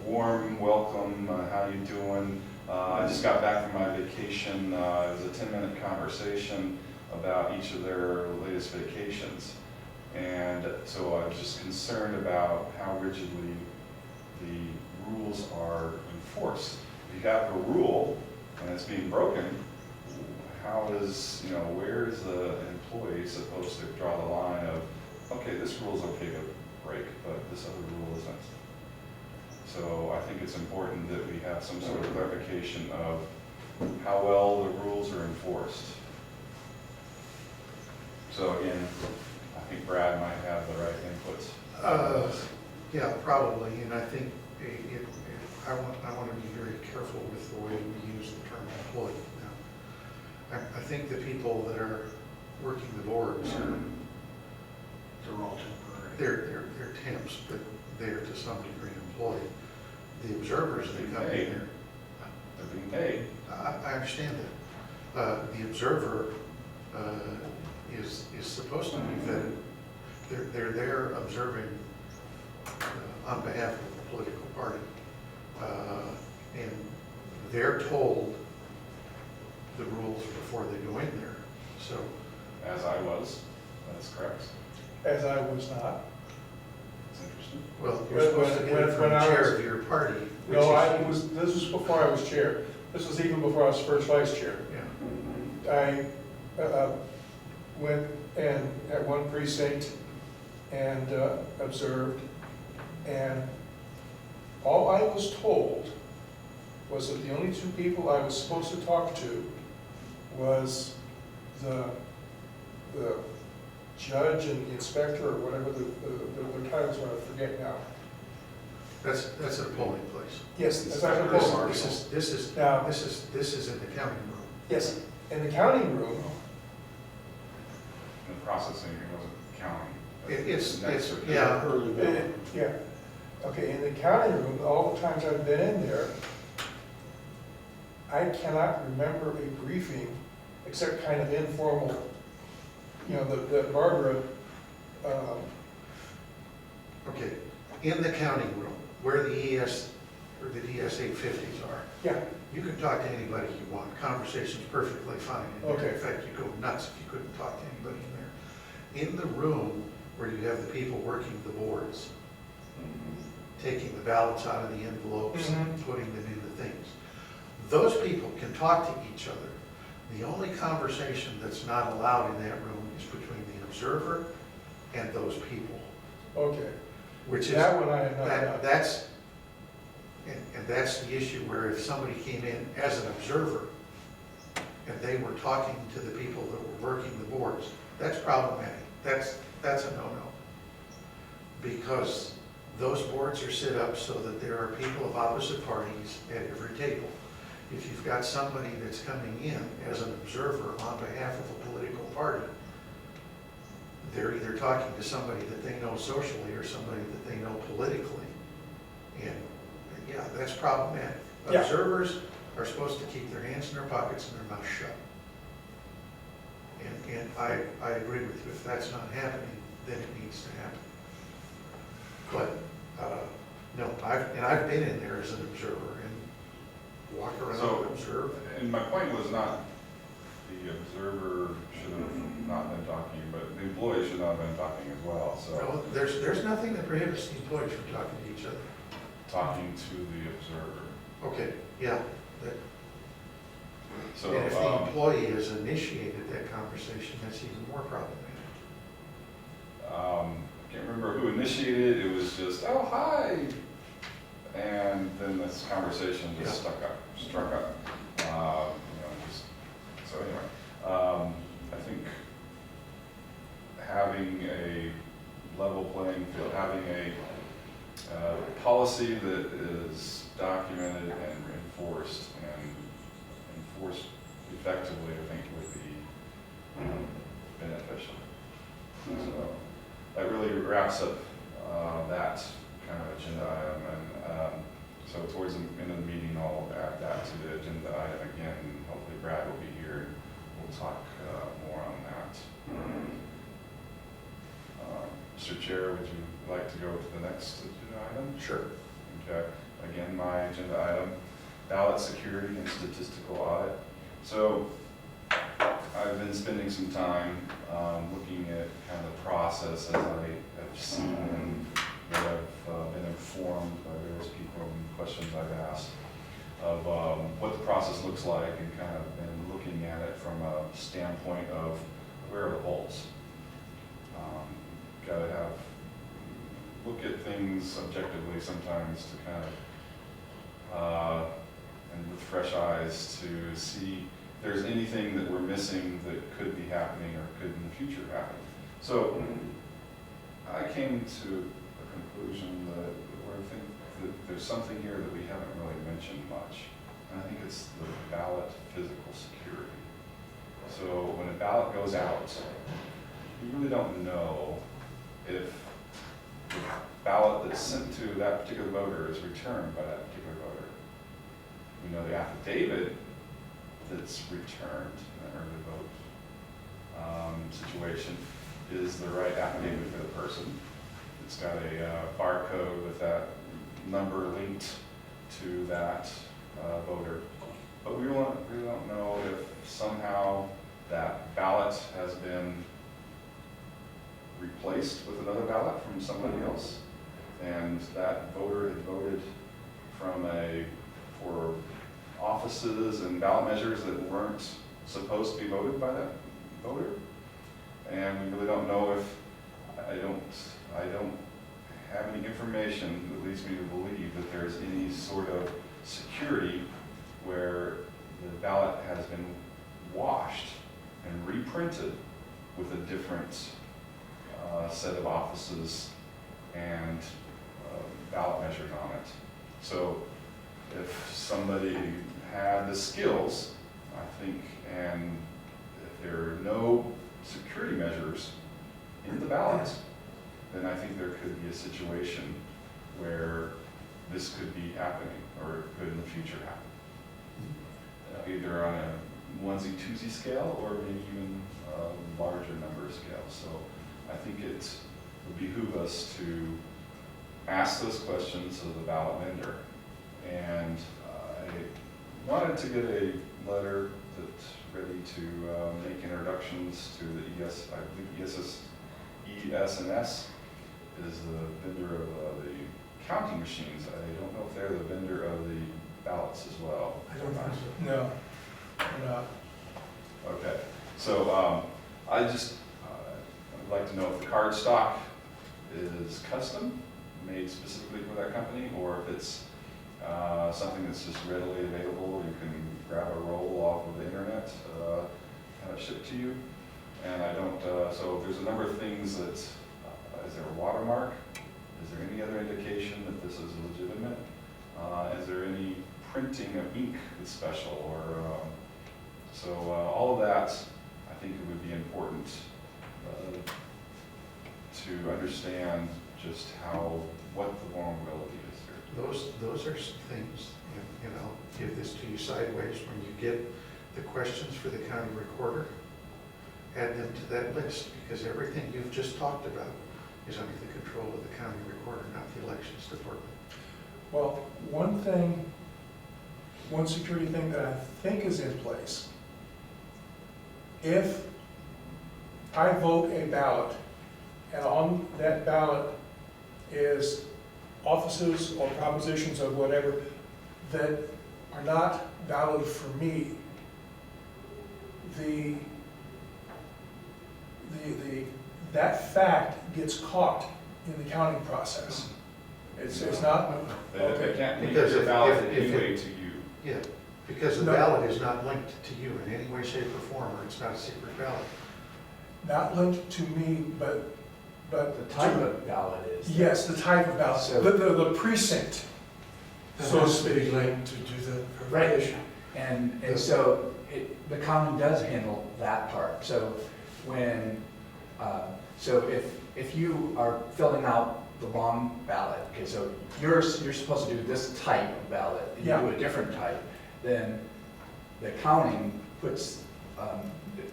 warm welcome, how you doing? I just got back from my vacation. It was a 10-minute conversation about each of their latest vacations. And so I was just concerned about how rigidly the rules are enforced. If you have a rule and it's being broken, where is the employee supposed to draw the line of, okay, this rule is okay to break, but this other rule isn't. So I think it's important that we have some sort of clarification of how well the rules are enforced. So again, I think Brad might have the right inputs. Yeah, probably, and I think I want to be very careful with the way we use the term employee. Now, I think the people that are working the boards They're all temporary. they're temps, but they're to some degree employed. The observers that come in here, They're being paid. I understand that. The observer is supposed to be vetted. They're there observing on behalf of the political party. And they're told the rules before they go in there. So, As I was, that's correct. As I was not. It's interesting. well, you're supposed to get it from the chair of your party. which No, is- this was before I was chair. This was even before I was first vice chair. Yeah. I went and at one precinct and observed, and all I was told was that the only two people I was supposed to talk to was the judge and the inspector, or whatever the titles were, I forget now. That's a polling place. Yes, that's what I'm supposed to. This is Now, this is in the counting room. yes, in the counting room, The processing, it wasn't counting. It's, yeah, Hurley Bill. yeah, okay, in the counting room, all the times I've been in there, I cannot remember a briefing, except kind of informal, you know, that Barbara, okay, in the counting room, where the ES, or the DS 850s are, yeah, you can talk to anybody you want. Conversation's perfectly fine. In there. Okay. In fact, you go nuts if you couldn't talk to anybody in there. In the room where you have the people working the boards, taking the ballots out of the envelopes and Mhm. putting them in the things, those people can talk to each other. The only conversation that's not allowed in that room is between the observer and those people, okay. which is, That one I have not done. that's, and that's the issue where if somebody came in as an observer and they were talking to the people that were working the boards, that's problematic. That's a no-no. Because those boards are set up so that there are people of opposite parties at every table. If you've got somebody that's coming in as an observer on behalf of a political party, they're either talking to somebody that they know socially or somebody that they know politically. And, yeah, that's problematic. Yeah. Observers are supposed to keep their hands in their pockets and their mouth shut. And I agree with you. If that's not happening, then it needs to happen. But, no, I've been in there as an observer and walk around So- and observe. And my point was not the observer should have not been talking, but the employee should not have been talking as well, so. No, there's nothing that prohibits the employees from talking to each other. Talking to the observer. Okay, yeah. that- So, And if the employee has initiated that conversation, that's even more problematic. I can't remember who initiated it, it was just, oh, hi. And then this conversation just struck up. So anyway, I think having a level playing field, having a policy that is documented and enforced effectively, I think would be beneficial. So that really wraps up that kind of agenda item. And so towards the end of the meeting, I'll add that to the agenda item again. And hopefully Brad will be here and we'll talk more on that. Mr. Chair, would you like to go to the next agenda item? Sure. Okay, again, my agenda item, ballot security and statistical audit. So I've been spending some time looking at kind of the process as I have seen and that I've been informed by various people and questions I've asked of what the process looks like, and kind of been looking at it from a standpoint of where are the holes. Got to look at things objectively sometimes to kind of, and with fresh eyes to see if there's anything that we're missing that could be happening or could in the future happen. So I came to a conclusion that I think that there's something here that we haven't really mentioned much. And I think it's the ballot physical security. So when a ballot goes out, we really don't know if the ballot that's sent to that particular voter is returned by that particular voter. We know the affidavit that's returned in an early vote situation is the right affidavit for the person. It's got a barcode with that number linked to that voter. But we don't know if somehow that ballot has been replaced with another ballot from somebody else, and that voter had voted for offices and ballot measures that weren't supposed to be voted by that voter. And we really don't know if, I don't have any information that leads me to believe that there's any sort of security where the ballot has been washed and reprinted with a different set of offices and ballot measures on it. So if somebody had the skills, I think, and if there are no security measures in the ballots, then I think there could be a situation where this could be happening, or it could in the future happen. Either on a onesie-twosie scale, or maybe even a larger number scale. So I think it would behoove us to ask those questions of the ballot vendor. And I wanted to get a letter that's ready to make introductions to the I believe ES&S is the vendor of the counting machines. I don't know if they're the vendor of the ballots as well. I don't think so. No, we're not. Okay, so I just I'd like to know if the card stock is custom, made specifically for that company, or if it's something that's just readily available. You can grab a roll off of the internet, have it shipped to you. And I don't, so there's a number of things that, is there a watermark? Is there any other indication that this is legitimate? Is there any printing of ink that's special? Or so all of that, I think it would be important to understand just what the vulnerability is here. Those are some things, and I'll give this to you sideways, when you get the questions for the county recorder, add them to that list, because everything you've just talked about is under the control of the county recorder, not the elections department. Well, one security thing that I think is in place, if I vote a ballot, and on that ballot is offices or propositions or whatever that are not valid for me, that fact gets caught in the counting process. It's not, They can't make Because it valid if anyway to you. Yeah, because the No. ballot is not linked to you in any way, shape, or form, or it's not a secret ballot. not linked to me, but The type of ballot is. yes, the type of ballot, So- the precinct. That So has to be linked to do the verification. And so the county does handle that part. So when, so if you are filling out the wrong ballot, okay, so you're supposed to do this type of ballot, and you Yeah. do a different type, then the counting puts,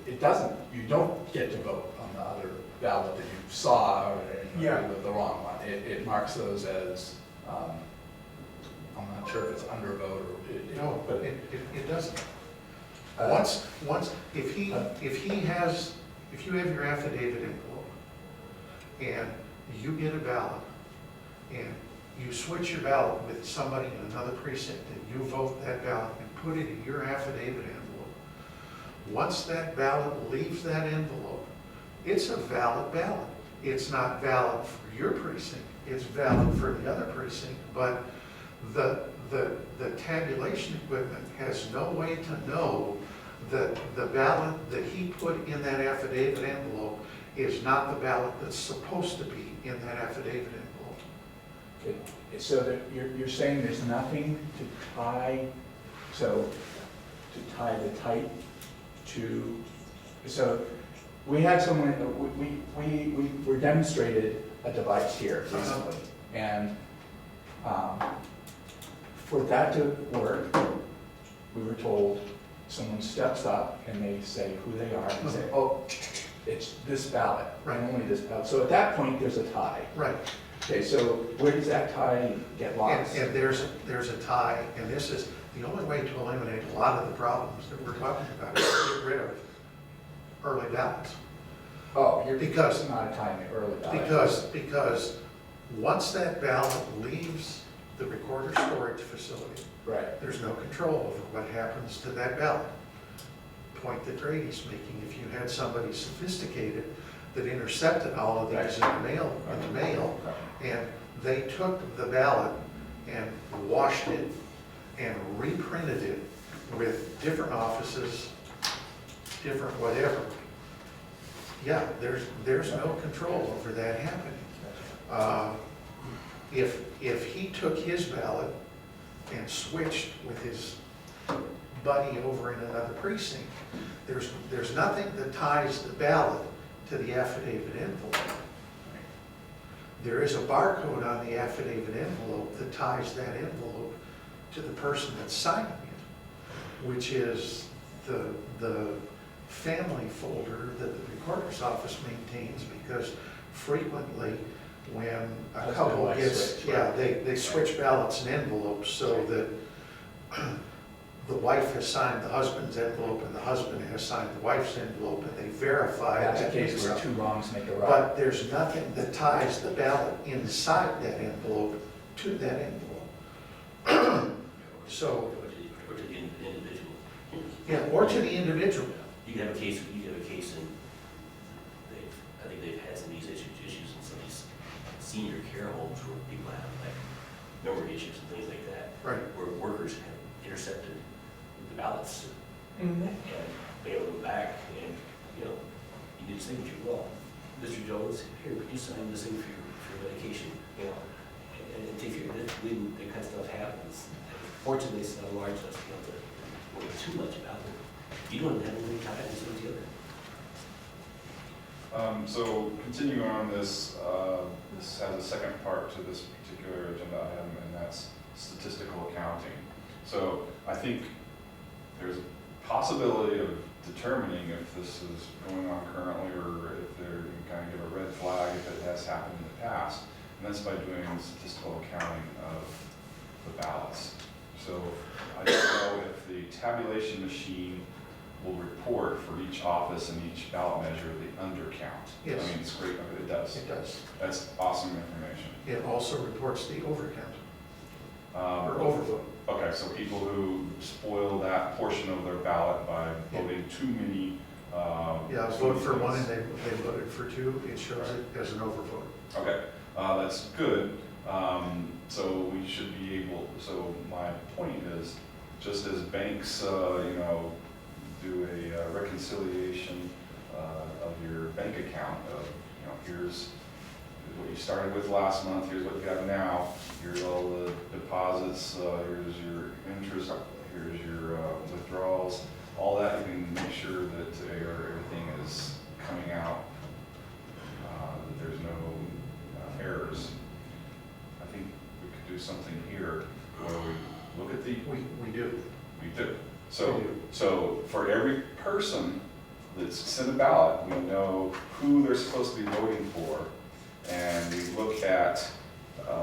it doesn't, you don't get to vote on the other ballot that you saw, or Yeah. the wrong one. It marks those as, I'm not sure if it's undervote or. No, but it doesn't. Uh, If you have your affidavit envelope, and you get a ballot, and you switch your ballot with somebody in another precinct, and you vote that ballot and put it in your affidavit envelope, once that ballot leaves that envelope, it's a valid ballot. It's not valid for your precinct, it's valid for the other precinct, but the tabulation equipment has no way to know that the ballot that he put in that affidavit envelope is not the ballot that's supposed to be in that affidavit envelope. So that you're saying there's nothing to tie, so to tie the type to, so we had someone, we were demonstrated a device here recently. And for that to work, we were told someone steps up and they say who they are and say, oh, it's this ballot, Right. and only this ballot. So at that point, there's a tie. Right. Okay, so where does that tie get lost? And there's a tie, and this is, the only way to eliminate a lot of the problems that we're talking about is to get rid of early ballots. Oh, you're, Because- it's not a time early ballot. Because once that ballot leaves the recorder storage facility, Right, there's no control over what happens to that ballot. Point that Grady's making, if you had somebody sophisticated that intercepted all of these in the mail, and they took the ballot and washed it and reprinted it with different offices, different whatever. Yeah, there's no control over that happening. If he took his ballot and switched with his buddy over in another precinct, there's nothing that ties the ballot to the affidavit envelope. There is a barcode on the affidavit envelope that ties that envelope to the person that's signing it, which is the family folder that the recorder's office maintains, because frequently when a Husband couple wife gets, switch, yeah, right. they switch ballots and envelopes so that the wife has signed the husband's envelope and the husband has signed the wife's envelope, and they verify That's a that case makes where up. two wrongs make a right. But there's nothing that ties the ballot inside that envelope to that envelope. So, Or to the individual. yeah, or to the individual. You can have a case, in, I think they've had some of these issues in some of these senior care homes where people have like memory issues and things like that. Right. Where workers have intercepted the ballots Mhm. and mailed them back, and, you know, you need a signature. Well, Mr. Jones, here, could you sign this thing for your medication, you know? And take care of it, when that kind of stuff happens. Fortunately, it's not large enough to be able to worry too much about it. You don't have any time to do the other. So continuing on this, this has a second part to this particular agenda item, and that's statistical accounting. So I think there's a possibility of determining if this is going on currently, or if they're kind of give a red flag if it has happened in the past, and that's by doing statistical accounting of the ballots. So I don't know if the tabulation machine will report for each office and each ballot measure the undercount. Yes. I mean, it's great, it does. It does. That's awesome information. It also reports the overcount, or Um, overvote. Okay, so people who spoil that portion of their ballot by voting too many. Yeah, vote for one and they voted for two, it shows it as an overvote. Okay, that's good. So we should be able, so my point is, just as banks, you know, do a reconciliation of your bank account of, you know, here's what you started with last month, here's what you got now, here's all the deposits, here's your interest, here's your withdrawals, all that, you can make sure that everything is coming out, that there's no errors. I think we could do something here where we look at the, We do. we do. So, We do. so for every person that's sent a ballot, we know who they're supposed to be voting for, and we look at,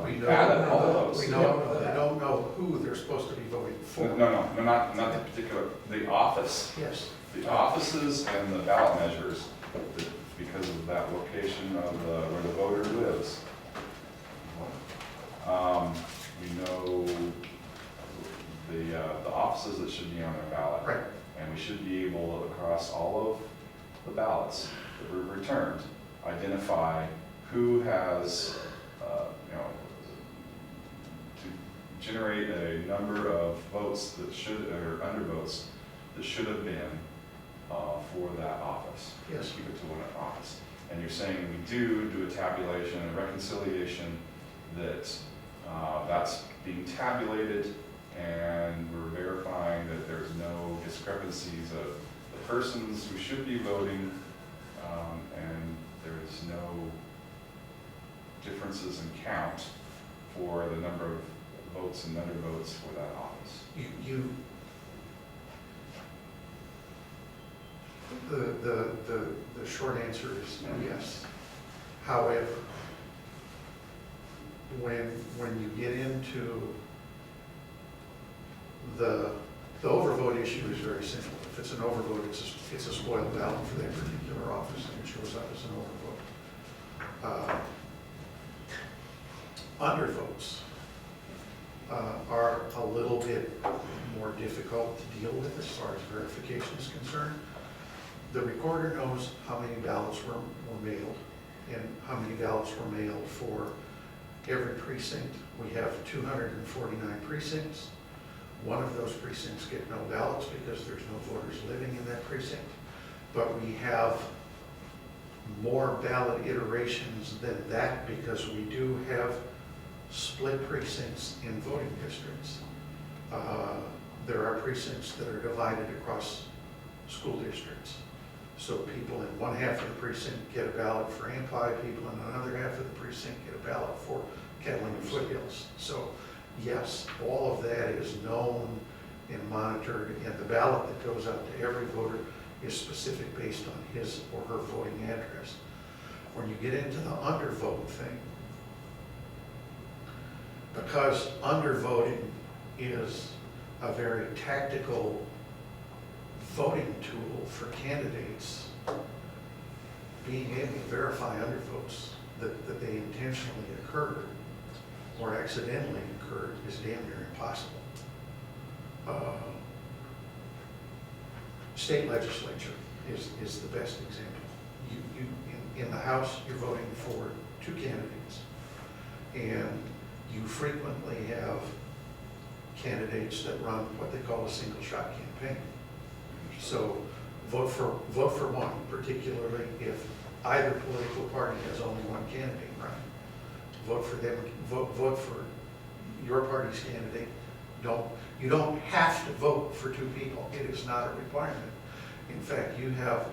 We we know, added all those. we don't know who they're supposed to be voting for. No, not the particular, the office, Yes, the offices and the ballot measures, because of that location of where the voter lives. We know the offices that should be on their ballot. right. And we should be able, across all of the ballots that were returned, identify who has, you know, to generate a number of votes that should, or undervotes that should have been for that office. Yes. Keep it to one office. And you're saying we do a tabulation, a reconciliation, that that's being tabulated, and we're verifying that there's no discrepancies of the persons who should be voting, and there's no differences in count for the number of votes and undervotes for that office. The short answer is yes. However, when you get into the overvote issue is very simple. If it's an overvote, it's a spoiled ballot for that particular office, and it shows up as an overvote. Undervotes are a little bit more difficult to deal with as far as verification is concerned. The recorder knows how many ballots were mailed and how many ballots were mailed for every precinct. We have 249 precincts. One of those precincts get no ballots because there's no voters living in that precinct. But we have more ballot iterations than that because we do have split precincts in voting districts. There are precincts that are divided across school districts. So people in one half of the precinct get a ballot for Ampi, people in another half of the precinct get a ballot for Catalina Foothills. So yes, all of that is known and monitored, and the ballot that goes out to every voter is specific based on his or her voting address. When you get into the undervote thing, because undervoting is a very tactical voting tool for candidates, being able to verify undervotes that they intentionally occurred or accidentally occurred is damn near impossible. State legislature is the best example. In the House, you're voting for two candidates, and you frequently have candidates that run what they call a single shot campaign. So vote for one, particularly if either political party has only one candidate running. Vote for them. Vote for your party's candidate. You don't have to vote for two people. It is not a requirement. In fact, you have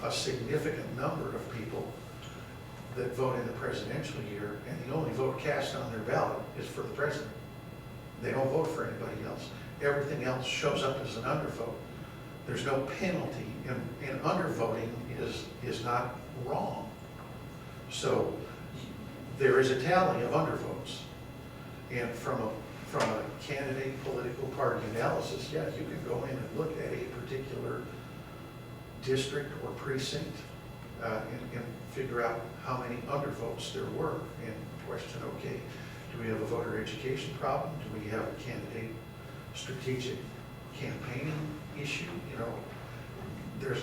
a significant number of people that vote in the presidential year, and the only vote cast on their ballot is for the president. They don't vote for anybody else. Everything else shows up as an undervote. There's no penalty, and undervoting is not wrong. So there is a tally of undervotes, and from a candidate political party analysis, yeah, you can go in and look at a particular district or precinct and figure out how many undervotes there were, and question, okay, do we have a voter education problem? Do we have a candidate strategic campaigning issue? You know,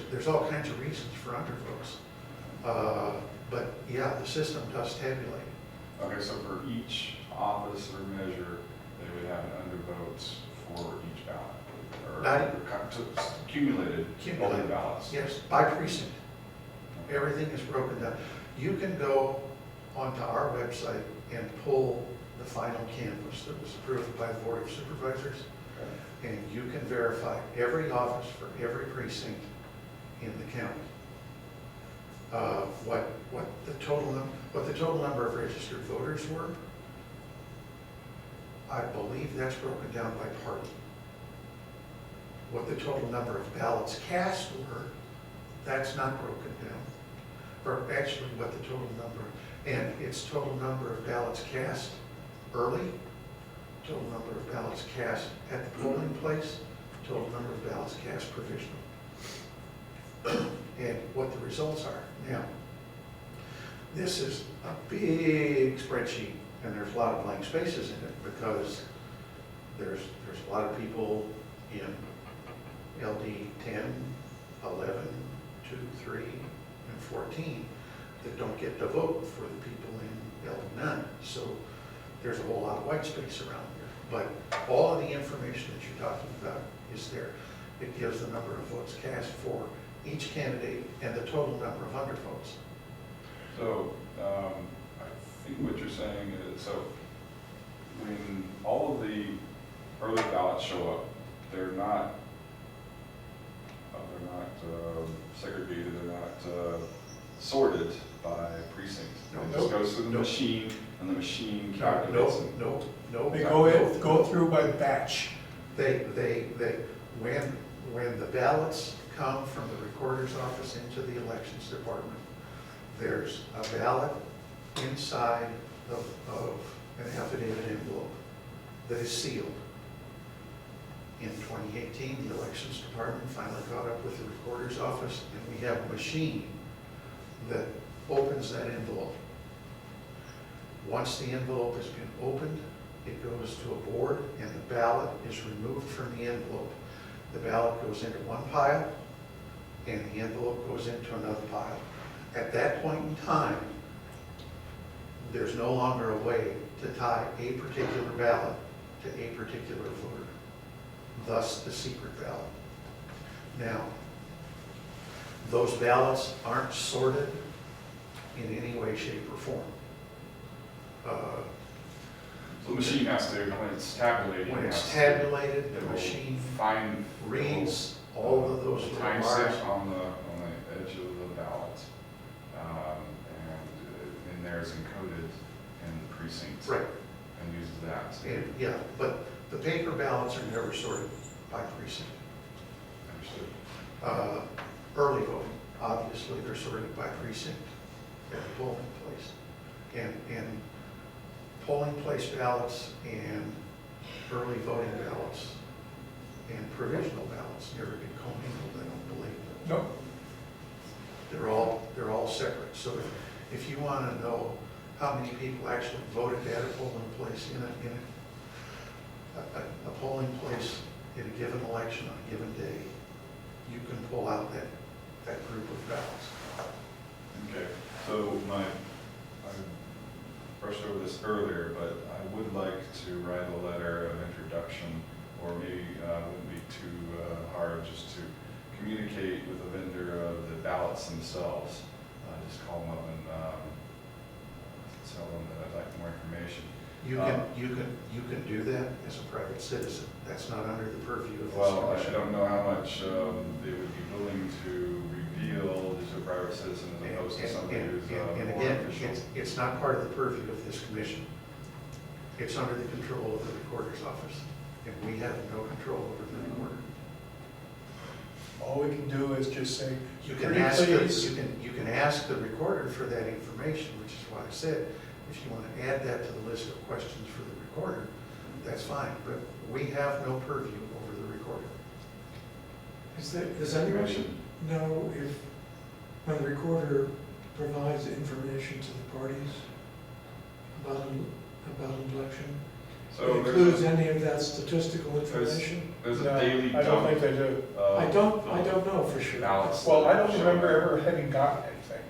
there's all kinds of reasons for undervotes. But yeah, the system does tabulate. Okay, so for each office or measure, they would have an undervotes for each ballot, or accumulated voting ballots. Yes, by precinct. Everything is broken down. You can go onto our website and pull the final canvas that was approved by the Board of Supervisors, and you can verify every office for every precinct in the county. What the total number of registered voters were, I believe that's broken down by party. What the total number of ballots cast were, that's not broken down. Or actually what the total number, and it's total number of ballots cast early, total number of ballots cast at the polling place, total number of ballots cast provisional. And what the results are. Now, this is a big spreadsheet, and there's a lot of blank spaces in it because there's a lot of people in LD 10, 11, 2, 3, and 14 that don't get to vote for the people in LD 9. So there's a whole lot of white space around here. But all of the information that you're talking about is there. It gives the number of votes cast for each candidate and the total number of undervotes. So I think what you're saying is, so when all of the early ballots show up, they're not segregated, they're not sorted by precinct. It just goes through the machine, and the machine calculates them. No. They go through by batch. When the ballots come from the recorder's office into the elections department, there's a ballot inside of an affidavit envelope that is sealed. In 2018, the Elections Department finally caught up with the Recorder's Office, and we have a machine that opens that envelope. Once the envelope has been opened, it goes to a board, and the ballot is removed from the envelope. The ballot goes into one pile, and the envelope goes into another pile. At that point in time, there's no longer a way to tie a particular ballot to a particular voter, thus the secret ballot. Now, those ballots aren't sorted in any way, shape, or form. So the machine has to, when it's tabulating. When it it's has tabulated, to- the it will machine find. reads all of those little Time bars. set on the edge of the ballot. And in there is encoded in the precinct. Right. And uses that. And, yeah, but the paper ballots are never sorted by precinct. Understood. Early voting, obviously, they're sorted by precinct at the polling place. And polling place ballots and early voting ballots and provisional ballots never get commingled, I don't believe. No, They're all separate. So if you want to know how many people actually voted at a polling place in a polling place in a given election on a given day, you can pull out that group of ballots. Okay, so I brushed over this earlier, but I would like to write a letter of introduction, or maybe wouldn't be too hard, just to communicate with the vendor of the ballots themselves. Just call them up and tell them that I'd like more information. You can do that as a private citizen. That's not under the purview of this Well, I commission. don't know how much they would be willing to reveal to a private citizen as opposed to somebody who's And more again, official. it's not part of the purview of this commission. It's under the control of the Recorder's Office, and we have no control over the recorder. all we can do is just say, You can pretty ask, please. you can ask the recorder for that information, which is why I said, if you want to add that to the list of questions for the recorder, that's fine, but we have no purview over the recorder. Does anyone know if, when the recorder provides information to the parties about an election, So it includes any of that statistical information? there's a No, daily I don't dump think they do. of I don't know for sure. ballots. Well, I don't that remember show ever having gotten anything,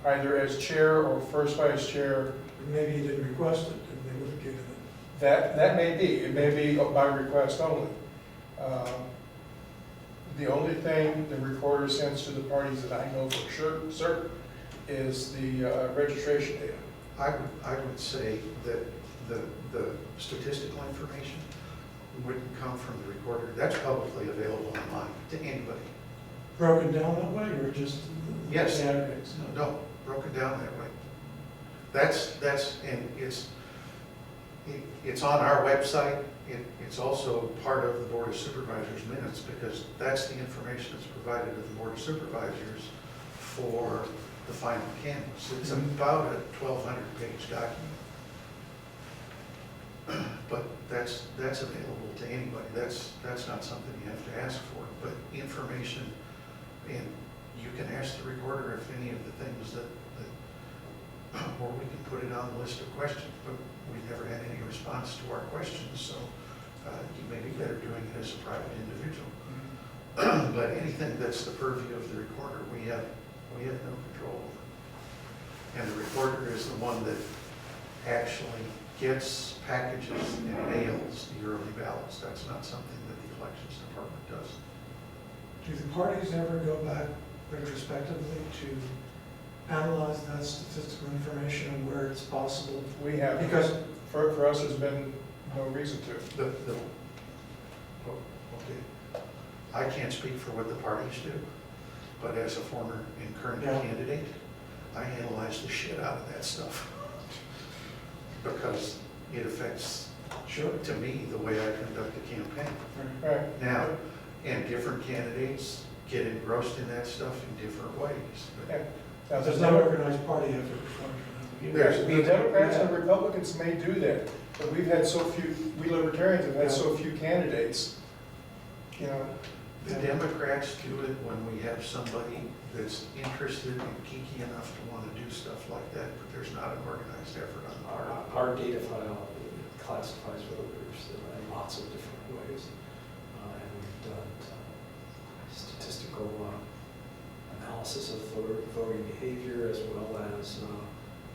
either as chair or first vice chair. Maybe he didn't request it, and they would have given it. That may be, it may be by request only. The only thing the recorder sends to the parties that I know for sure, certain, is the registration data. I would say that the statistical information wouldn't come from the recorder. That's publicly available online to anybody. Broken down that way, or just? Yes. the aggregates? No, broken down that way. And it's on our website. It's also part of the Board of Supervisors minutes, because that's the information that's provided to the Board of Supervisors for the final canvas. It's about a 1,200-page document. But that's available to anybody. That's not something you have to ask for, but information, and you can ask the recorder if any of the things that or we can put it on the list of questions, but we've never had any response to our questions, so you may be better doing it as a private individual. But anything that's the purview of the recorder, we have no control over. And the recorder is the one that actually gets packages and mails the early ballots. That's not something that the elections department does. Do the parties ever go back retrospectively to analyze that statistical information and where it's possible? We have, Because for us, there's been no reason to. Okay. I can't speak for what the parties do, but as a former and current Yeah. candidate, I analyze the shit out of that stuff. Because it affects, to me, the way I conduct a campaign. Right. Now, and different candidates get engrossed in that stuff in different ways. Yeah. Now, there's no organized party effort. The Democrats and Republicans may do that, but we've had so few, we Libertarians have had so few candidates, you know. The Democrats do it when we have somebody that's interested and geeky enough to want to do stuff like that, but there's not an organized effort on the part of the Our data file classifies voters in lots of different ways. And we've done statistical analysis of voting behavior as well as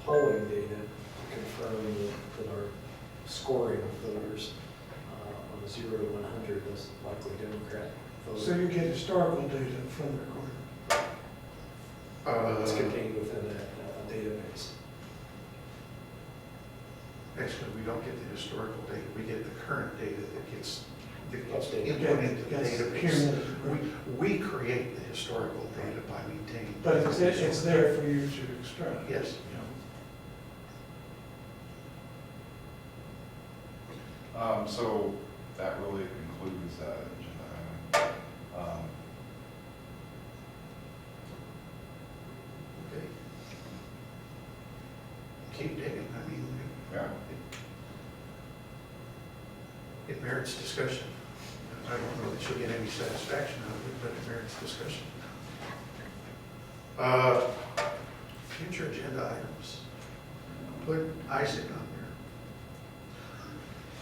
polling data to confirm that our scoring of voters on a 0 to 100 is likely Democrat voter. So you get historical data from the recorder. It's contained within a database. Actually, we don't get the historical data, we get the current data that gets Updated. input into the Gets database. cumulative. We create the historical data by maintaining. But it's there for you to extract. Yes. So that really concludes that agenda item. Okay. Keep digging, I mean, Yeah, it merits discussion. I don't know that you'll get any satisfaction out of it, but it merits discussion. Future agenda items. Put Isaac on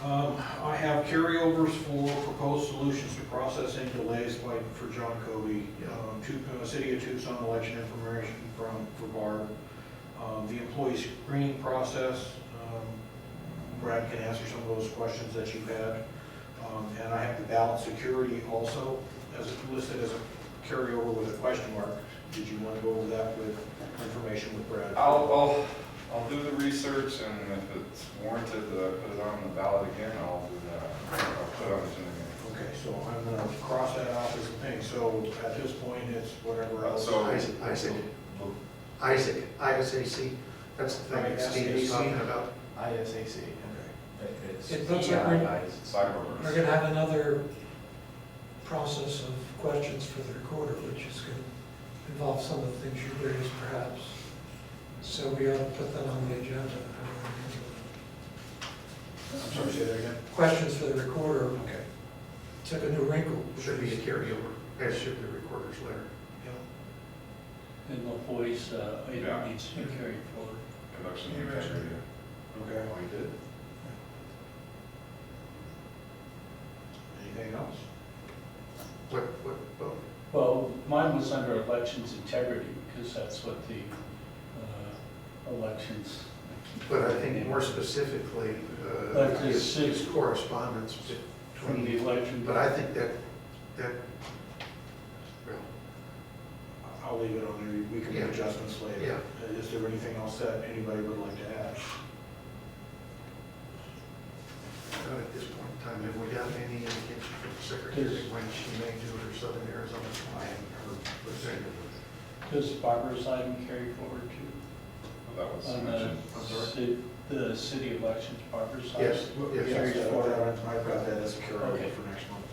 I have carryovers for proposed solutions to processing delays for John Cote, City of Tucson election information for Barb, the employee screening process. Brad can answer some of those questions that you've had. And I have the ballot security also listed as a carryover with a question mark. Did you want to go over that with information with Brad? I'll do the research, and if it's warranted that I put it on the ballot again, I'll do that. I'll put it on the agenda again. Okay, so I'm going to cross that off as a thing. So at this point, it's whatever else. So- there. Isaac, ISAC, that's the thing that Steve is talking about. ISAC. It looks like we're Cyber. gonna have another process of questions for the recorder, which is gonna involve some of the things you raised perhaps. So we ought to put that on the agenda. I'm sorry, say that again? Questions for the recorder, Okay. it's like a new wrinkle. Should be a carryover, as should the recorder's letter. And the voice, Yeah. it needs to be carried forward. Production integrity. Okay. Oh, he did? Anything else? What, Well, mine was under elections integrity, because that's what the elections. but I think more specifically, But this is is correspondence from the between, election. but I think that, well, I'll leave it on there. We can Yeah. make adjustments later. Yeah. Is there anything else that anybody would like to add? not at this point in time, have we got any indication from the secretary when she may do her Southern Arizona plan or representative? Does Barbara's item carry forward too? Well, that was On mentioned. the city elections, Barbara's item? Yes, yes. Carries forward. I've got that as a carryover Okay. for next month.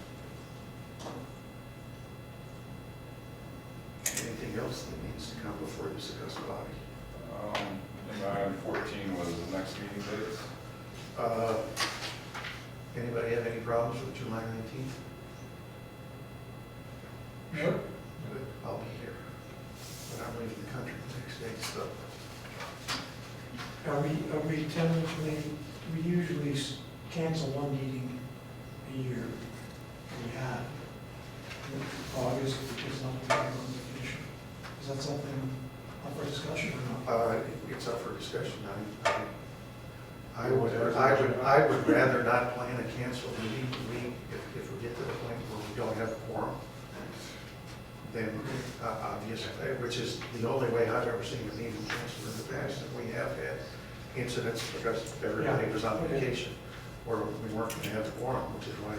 Anything else that needs to come before this august body? And item 14 was the next meeting dates. Anybody have any problems with July 19th? Nope. Good, I'll be here. But I'm leaving the country the next day, so. Are we tentatively, we usually cancel one meeting a year. We had in August, because not everybody on vacation. Is that something up for discussion or not? It's up for discussion. I would rather not plan a canceled meeting. If we get to the point where we don't have a quorum, then obviously, which is the only way I've ever seen a meeting canceled in the past, and we have had incidents because everybody was on vacation, or we weren't going to have a quorum, which is why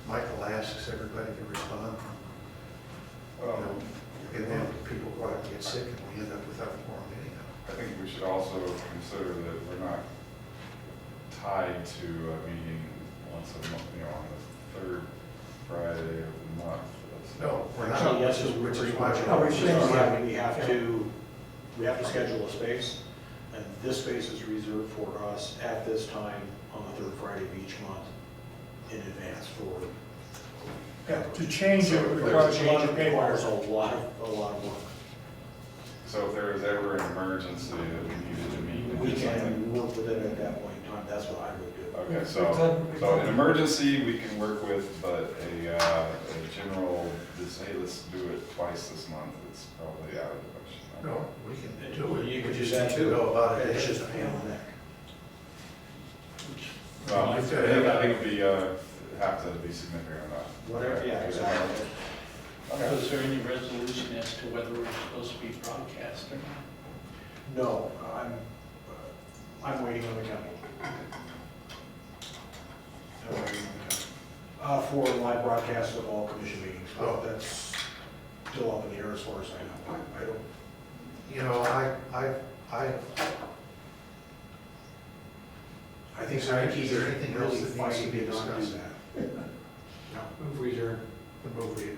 Michael asks everybody to respond. And then people go out and get sick, and we end up without a quorum anyhow. I think we should also consider that we're not tied to a meeting once a month, on the third Friday of the month. No, we're Actually, not, yes, which is pretty why. much. No, we should. We have to schedule a space, And this space is reserved for us at this time on the third Friday of each month in advance for. Yeah, to change it So if requires a lot of Requires paperwork. a lot of work. So if there was ever an emergency that we needed to meet. and We do something- can work with it at that point in time, that's what I would do. Okay, We've done- so an emergency we can work with, but a general, this, hey, let's do it twice this month, it's probably out of the question. No, we can do it. You could We just need have to know about it. It's just a pain in the neck. Well, I think it'd be, have to be significant enough. Whatever, yeah, exactly. Okay. Was there any resolution as to whether we're supposed to be broadcast or not? No, I'm waiting on the county. I'm waiting on the county. For live broadcast of all commission meetings, Oh. that's still up in the air as far as I know. I don't, You know, I think Is there Syracuse anything else really that needs to fighting be to not do discussed? that. No. Move we adjourn. the movie,